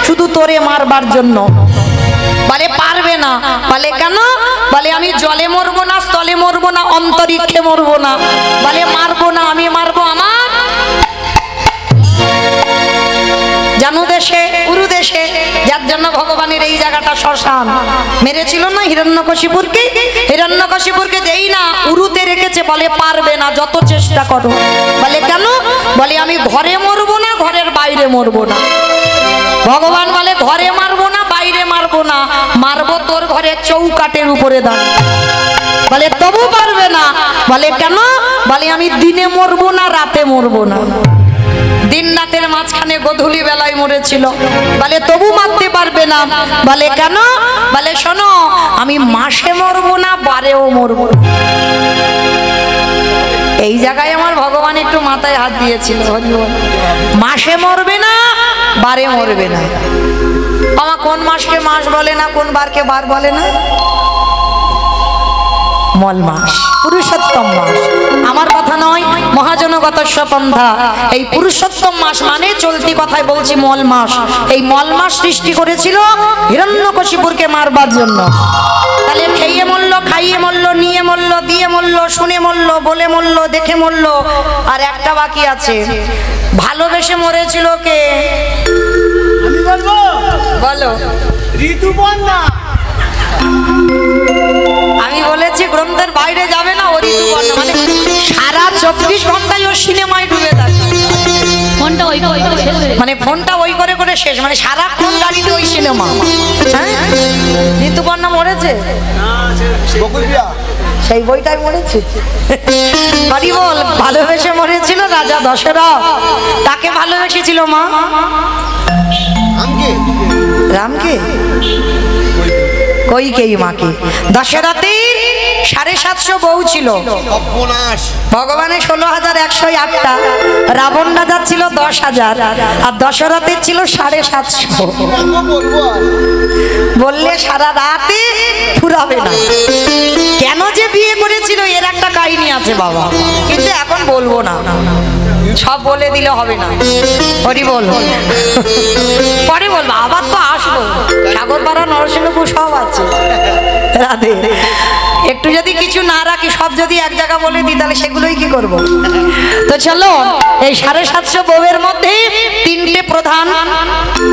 শুধু তোরে মারবার জন্য। বলে পারবে না। বলে কেন? বলে আমি জলে মরবো না, স্থলে মরবো না, অন্তরিক্ষে মরবো না। বলে মারবো না, আমি মারবো আমার জানু দেশে, উরু দেশে, যার জন্য ভগবানের এই জায়গাটা শ্মশান। মেরেছিল না হিরণ্যকশিপুরকে? হিরণ্যকশিপুরকে যেই না উরুতে রেখেছে, বলে পারবে না, যত চেষ্টা করো। বলে কেন? বলে আমি ঘরে মরবো না, ঘরের বাইরে মরবো না। ভগবান বলে ঘরে মারবো না, বাইরে মারবো না, মারবো তোর ঘরে চৌকাটের উপরে দাঁড়িয়ে। বলে তবু পারবে না। বলে কেন? বলে আমি দিনে মরবো না, রাতে মরবো না। দিন রাতের মাঝখানে গোধূলি বেলায় মরেছিল। বলে তবু মারতে পারবে না। বলে কেন? বলে শোনো, আমি মাসে মরবো না, বারেও মরবো না। এই জায়গায় আমার ভগবান একটু মাথায় হাত দিয়েছিল। মাসে মরবে না, বারে মরবে না। আমার কোন মাসকে মাস বলে না, কোন বারকে বার বলে না? মল মাস, পুরুষোত্তম মাস। আমার কথা নয়, মহাজনগত পন্থা। এই পুরুষোত্তম মাস মানে চলতি কথায় বলছি মল মাস। এই মল মাস সৃষ্টি করেছিল হিরণ্যকশিপুরকে মারবার জন্য। তাহলে খেয়ে মরল, খাইয়ে মরল, নিয়ে মরল, দিয়ে মরল, শুনে মরল, বলে মরল, দেখে মরল। আর একটা বাকি আছে, ভালোবেসে মরেছিল কে? আমি বলবো, বলো। ঋতুপর্ণা। আমি বলেছি গ্রন্থের বাইরে যাবে না। ও ঋতুপর্ণা মানে সারা 24 ঘন্টায় ও সিনেমায় ডুবে থাকে। মনটা ওই করে শেষ হয়ে মানে ফোনটা ওই করে করে শেষ, মানে সারাক্ষণ গাড়িতে ওই সিনেমা। হ্যাঁ, ঋতুপর্ণা মরেছে, সেই বইটাই মরেছে। বাড়ি বল, ভালোবেসে মরেছিল রাজা দশরথ। তাকে ভালোবেসেছিল মা রামকে, কইকেয়ী মাকে। দশরথের 750 বউ ছিল, ভগবানের 16,108টা, রাবণ রাজার ছিল 10,000, আর দশরথের ছিল 750। বললে সারা রাতে ফুরাবে না। কেন যে বিয়ে করেছিল এর একটা কাহিনী আছে বাবা, কিন্তু এখন বলবো না, সব বলে দিলে হবে না। হরি বল, পরে বলবো, আবার তো আসবো। সাগরপাড়া, নরসিংহপুর সব আছে। রাধে, একটু যদি কিছু না রাখি, সব যদি এক জায়গা বলে দিই, তাহলে সেগুলোই কি করব? তো চলো, এই 750 বউয়ের মধ্যে 3টে প্রধান,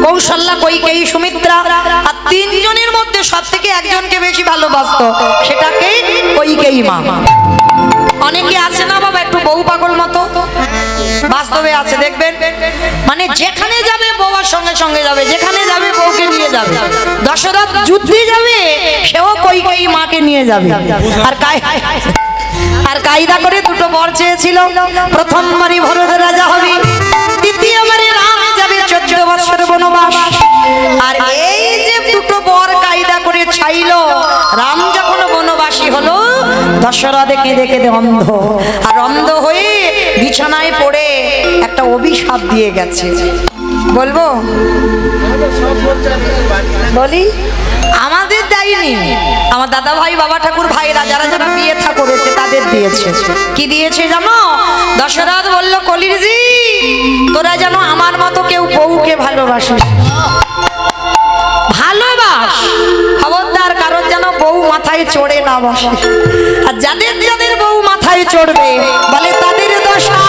কৌশল্যা, কইকেয়ী, সুমিত্রা। আর 3 জনের মধ্যে সব থেকে একজনকে বেশি ভালোবাসতো, সেটাকে কইকেয়ী মা। অনেকে আছে না বাবা একটু বউ পাগল মতো, বাস্তবে আছে দেখবেন, মানে যেখানে যাবে বউর সঙ্গে সঙ্গে যাবে, যেখানে যাবে বউকে নিয়ে যাবে। দশরথ যুদ্ধে যাবে, সেও কইকেয়ী মাকে নিয়ে যাবে। আর কায়দা করে 2টো বর চেয়েছিল। প্রথমবারই ভরত রাজা হবে, দ্বিতীয়বারে রাম যাবে 14 বছর বনবাস। আর এই যে 2টো বর কায়দা করে চাইল, রাম যখন বনবাসী হলো, দশরথে কেঁদে কেঁদে অন্ধ, আর অন্ধ হয়ে বিছানায় পড়ে একটা অভিশাপ দিয়ে গেছে। বলবো? বলি, আমাদের দেয়নি, আমার দাদা ভাই, বাবা ঠাকুর ভাইরা যারা যারা বিয়ে থা করেছে তাদের দিয়েছে। কি দিয়েছে জানো? দশরথ বলল, কলিরজি, তোরা যেন আমার মতো কেউ বউকে ভালোবাসিস, ভালোবাস, খবরদার কারোর যেন বউ মাথায় চড়ে না বসে। আর যাদের যাদের বউ মাথায় চড়বে, বলে তাদের দশা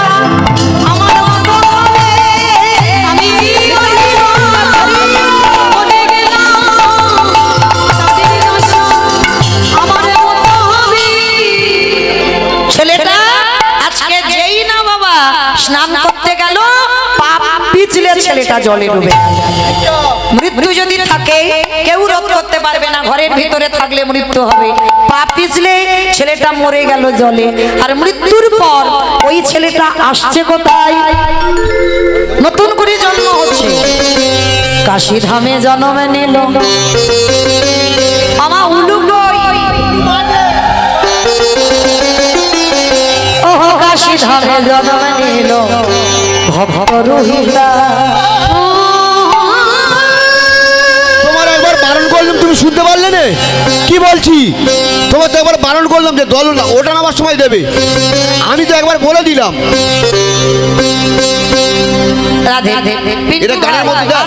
আমার মতো হবে। আমি ছেলেটা আজকে যেই না বাবা স্নান করতে গেল, পাপ পিছলে ছেলেটা জলে ডুবে। মৃত্যু যদি থাকে কেউ রোধ করতে পারবে না, ঘরের ভিতরে থাকলে মৃত্যু হবে। পাপ পিছলে ছেলেটা মরে গেল জলে। আর মৃত্যুর পর ওই ছেলেটা আসছে কোথায়? নতুন করে জন্ম হচ্ছে, কাশী ধামে জন্ম নিল। আমার উলু কই? ওহ, কাশী ধামে জন্ম নিল ভক্ত রহিলা। বারণ করলাম, তুমি শুনতে পারলে না কি বলছি? তোমার তো একবার বারণ করলাম যে দল না, ওটা নামার সময় দেবে। আমি তো একবার বলে দিলাম। এটা গানের মধ্যে যা।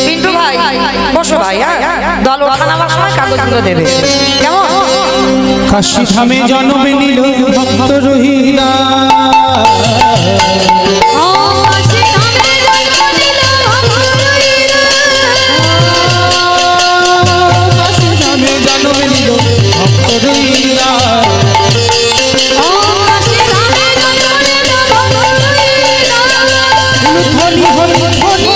পিন্টু ভাই, বসো ভাই। হ্যাঁ, দল ওঠা নামার সময় কাগজগুলো দেবে, কেমন? কাশী ধামে জন্ম নিল ভক্ত রহিলা, কাশী ধামে জন্ম নিল ভক্ত রহিলা, হরি হরি হরি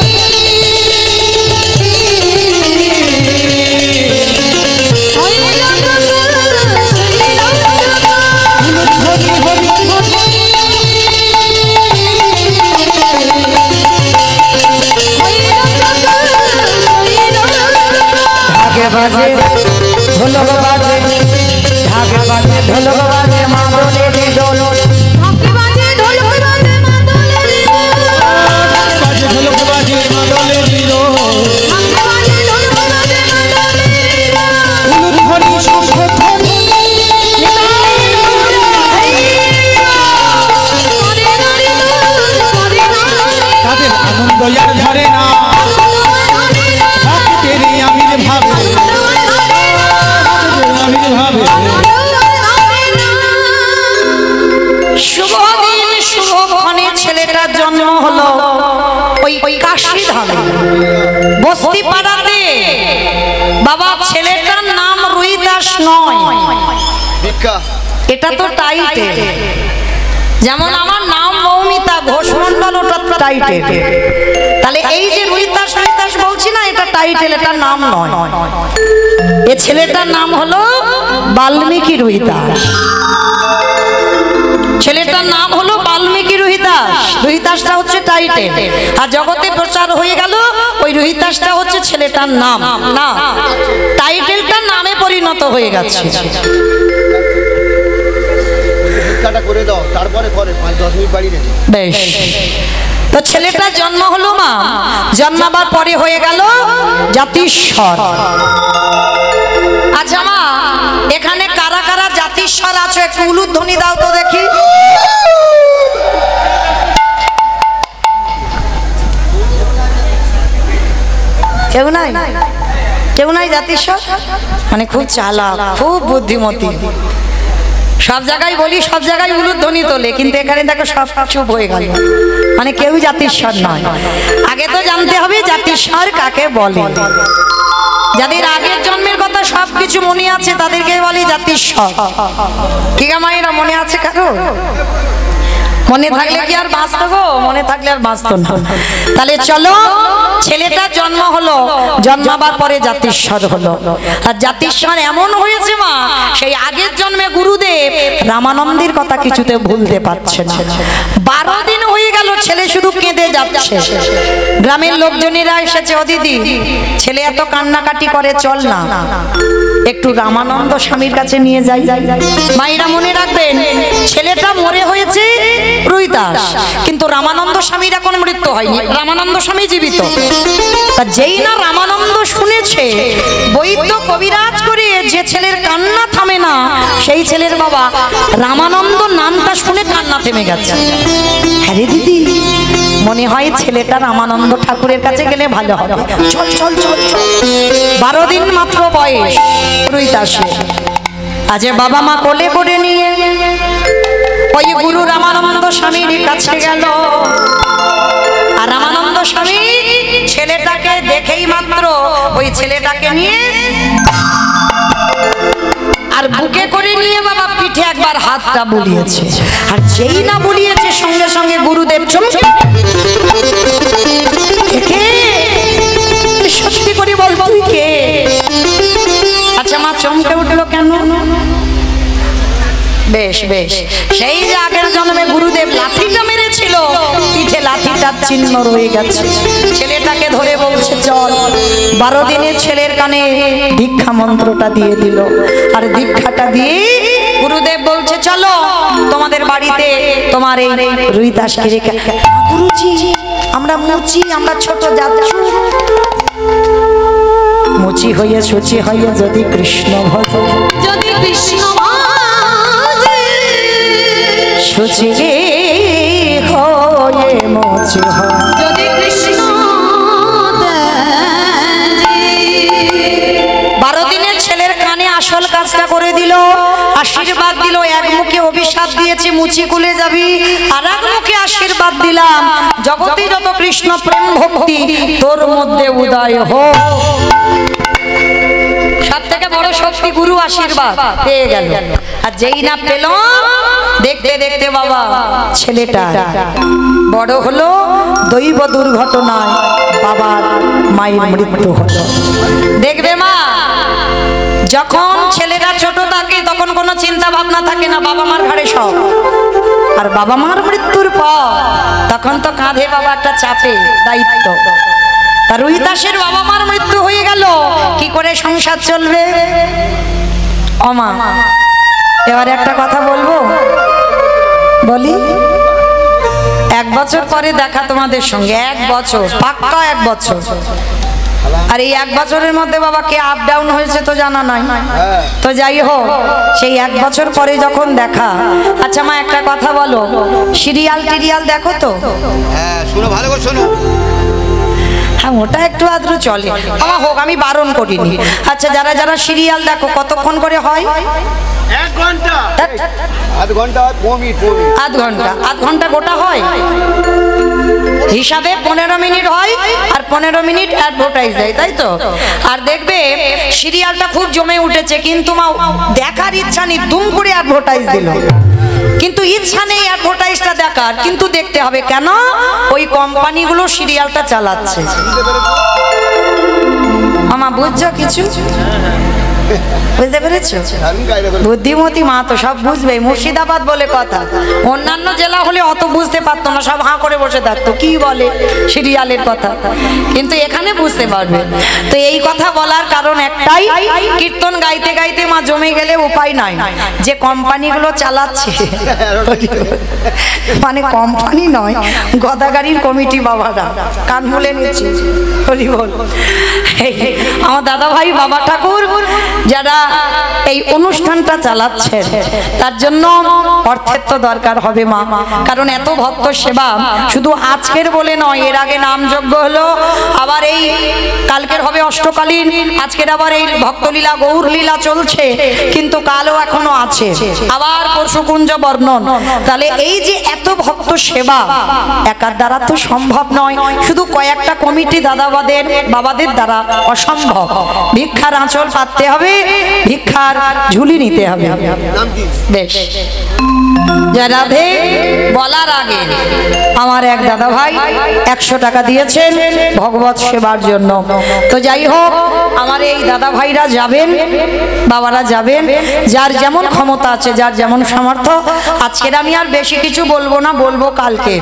বাজে ঢোলক বাজে, ঢাক বাজে ঢোলক বাজে, মাদলের দোল, বাজে ঢোলক বাজে মাদলে দিল, হরি শঙ্খ ধ্বনি, তাদের আনন্দ আর ধরে না, ভক্তের আমির ভাবে, আমির ভাবে। শুভ দিন শুভক্ষণে ছেলেটার জন্ম হলো ওই কাশী ধামে বস্তি পাড়াতে। বাবা ছেলেটার নাম রুইদাস নয়, এটা তো টাইটেল, যেমন আমার নাম মৌমিতা ঘোষমন্ডল, ওটা টাইটেল। তাহলে এই যে রুইদাস রুইদাস বলছি না, এটা টাইটেল, এটা নাম নয়। এ ছেলেটার নাম হলো বাল্মীকি রুইদাস, ছেলেটার নাম হলো বাল্মীকি রুহিদাস। রুহিদাসটা হচ্ছে টাইটেল, আর জগতে প্রচার হয়ে গেল ওই রুহিদাসটা হচ্ছে ছেলেটার নাম, না টাইটেলটা নামে পরিণত হয়ে গেছে। করে দাও, তারপরে পরে 5-10 মিনিট বাড়ি রেখে বেশ। তো ছেলেটার জন্ম হলো, মা জন্মাবার পরে হয়ে গেল জাতিস্বর। আচ্ছা মা, এখানে কারা কারা জাতিস্বর আছো একটু উলুধ্বনি দাও তো দেখি। কেউ নাই? কেউ নাই জাতিস্বর? মানে খুব চালাক, খুব বুদ্ধিমতী। সব জায়গায় বলি, সব জায়গায় উলুধ্বনি তোলে, কিন্তু এখানে দেখো সব চুপ হয়ে গেল, মানে কেউ জাতিস্বর নয়। আগে তো জানতে হবে জাতিস্বর কাকে বলে। যাদের আগের জন্মের কথা সবকিছু মনে আছে তাদেরকে বলি জাতিস্বর। ঠিক আছে মায়েরা, মনে আছে কারো? মনে থাকলে কি আর বাঁচত গো? মনে থাকলে আর বাঁচত না। তাহলে চলো, ছেলেটার জন্ম হলো, জন্মাবার পরে জাতিস্বর হলো। আর জাতিস্বর এমন হয়েছে মা, সেই আগের জন্মে গুরুদেব রামানন্দের কথা কিছুতে ভুলতে পারছে না। 12 দিন হয়ে গেল ছেলে শুধু কেঁদে যাচ্ছে। গ্রামের লোকজনেরা এসেছে, ও দিদি ছেলে এত কান্নাকাটি করে, চল না একটু রামানন্দ স্বামীর কাছে নিয়ে যাই। মায়েরা মনে রাখবেন, ছেলেটা মরে হয়েছে রুইদাস, কিন্তু রামানন্দ স্বামীর এখন মৃত্যু হয়নি, রামানন্দ স্বামী জীবিত। তা যেই না রামানন্দ শুনেছে, বৈদ্য কবিরাজ করে যে ছেলের কান্না থামে না, সেই ছেলের বাবা রামানন্দ নামটা শুনে কান্না থেমে গেছে। হ্যাঁ রে দিদি, মনে হয় ছেলেটা রামানন্দ ঠাকুরের কাছে গেলে ভালো হবে, চল চল চল চল। 12 দিন মাত্র বয়স রুইদাসের। আজ বাবা মা কোলে করে নিয়ে ওই গুরু রামানন্দ স্বামীর কাছে গেল। আর রামানন্দ স্বামী ছেলেটাকে দেখেই মাত্র ওই ছেলেটাকে নিয়ে আর বুকে করে নিয়ে বাবা পিঠে একবার হাতটা বুলিয়েছে। আর যেই না বুলিয়েছে, সঙ্গে সঙ্গে গুরুদেব চমকে, সত্যি করে বল তুই কে? আচ্ছা মা চমকে উঠলো কেন? বেশ বেশ, সেই যে আগের জন্মে গুরুদেব লাঠিটা মেরেছিল, পিঠে লাঠিটার চিহ্ন রয়ে গেছে। ছেলেটাকে ধরে বলছে চল। 12 দিনের ছেলের কানে দীক্ষা মন্ত্রটা দিয়ে দিল। আর দীক্ষাটা দিয়ে গুরুদেব বলছে চলো তোমাদের বাড়িতে তোমার এই রুইদাসকে রেখে। গুরুজি আমরা মুচি, আমরা ছোট যাচ্ছি, মুচি হয়ে সুচি হয়ে যদি কৃষ্ণ ভজ, যদি কৃষ্ণ সুচি হয়ে মুচি হয়, যদি কৃষ্ণ আসল কাজটা করে দিল, আশীর্বাদ দিল। এক মুখে অভিশাপ দিয়েছে মুচি কুলে যাবি, আর এক মুখে আশীর্বাদ দিলাম জগতে যত কৃষ্ণ প্রেম ভক্তি তোর মধ্যে উদয় হোক। সব থেকে বড় শক্তি গুরু আশীর্বাদ পেয়ে গেল। আর যেই না পেল, দেখতে দেখতে বাবা ছেলেটা বড় হলো, দৈব দুর্ঘটনায় বাবার মায়ের মৃত্যু হলো। দেখবে মা, যখন ছেলেরা ছোট থাকে তখন কোনো চিন্তা ভাবনা থাকে না, বাবা মার ঘাড়ে সব। আর বাবা মার মৃত্যুর পর তখন তো কাঁধে বাবা একটা চাপে দায়িত্ব। তার রুই দাসের বাবা মার মৃত্যু হয়ে গেল, কি করে সংসার চলবে? ওমা, এবার একটা কথা বলবো, বলি। 1 বছর পরে দেখা তোমাদের সঙ্গে, 1 বছর পাক্কা 1 বছর। আর এই 1 বছরের মধ্যে বাবা কে আপ ডাউন হয়েছে তো জানা নাই। তো যাই হোক, সেই 1 বছর পরে যখন দেখা। আচ্ছা মা, একটা কথা বলো, সিরিয়াল টিরিয়াল দেখো তো? হ্যাঁ, শোনো, ভালো করে শোনো। হ্যাঁ, ওটা একটু আদ্র চলে আমার হোক, আমি বারণ করিনি। আচ্ছা, যারা যারা সিরিয়াল দেখো কতক্ষণ করে হয়? 1 ঘন্টা। আধ ঘন্টা, 5 মিনিট। আধ ঘন্টা গোটা হয় হিসাবে 15 মিনিট হয়, আর 15 মিনিট অ্যাডভার্টাইজ দেয়, তাই তো? আর দেখবে সিরিয়ালটা খুব জমে উঠেছে, কিন্তু মা দেখার ইচ্ছা নেই, দুম করে অ্যাডভার্টাইজ দিল। কিন্তু ইচ্ছা নেই অ্যাডভার্টাইজটা দেখার, কিন্তু দেখতে হবে। কেন? ওই কোম্পানিগুলো সিরিয়ালটা চালাচ্ছে। আমা বুঝছো কিছু? বুঝতে পেরেছো? বুদ্ধিমতী মা তো সব বুঝবে। মুর্শিদাবাদ বলে কথা, অন্যান্য জেলা হলে অত বুঝতে পারতো না, সব হাঁ করে বসে থাকতো, কি বলে সিরিয়ালের কথা, কিন্তু এখানে বুঝতে পারবে। তো এই কথা বলার কারণ একটাই, কীর্তন গাইতে গাইতে মা জমে গেলে উপায় নাই, যে কোম্পানিগুলো চালাচ্ছে, মানে কোম্পানি নয়, গদাগাড়ির কমিটি বাবারা, কান মুলে নিচ্ছে। আমার দাদা ভাই বাবা ঠাকুর যারা এই অনুষ্ঠানটা চালাচ্ছে, তার জন্য অর্থের তো দরকার হবে মা। কারণ এত ভক্ত সেবা শুধু আজকের বলে নয়, এর আগে নামযজ্ঞ হলো, আবার এই কালকের হবে অষ্টকালীন, আজকের আবার এই ভক্তলীলা গৌরলীলা চলছে, কিন্তু কালও এখনো আছে, আবার পরশুকুঞ্জ বর্ণন। তাহলে এই যে এত ভক্ত সেবা একার দ্বারা তো সম্ভব নয়, শুধু কয়েকটা কমিটি দাদাবাদের বাবাদের দ্বারা অসম্ভব। ভিক্ষার আঁচল পাততে হবে, ভিক্ষার ঝুলি নিতে হবে। বেশ, রাধে বলার আগে আমার এক দাদা ভাই 100 টাকা দিয়েছেন ভগবত সেবার জন্য। তো যাই হোক, আমার এই দাদা ভাইরা যাবেন, বাবারা যাবেন, যার যেমন ক্ষমতা আছে, যার যেমন সামর্থ্য। আজকের আমি আর বেশি কিছু বলবো না, বলবো কালকে।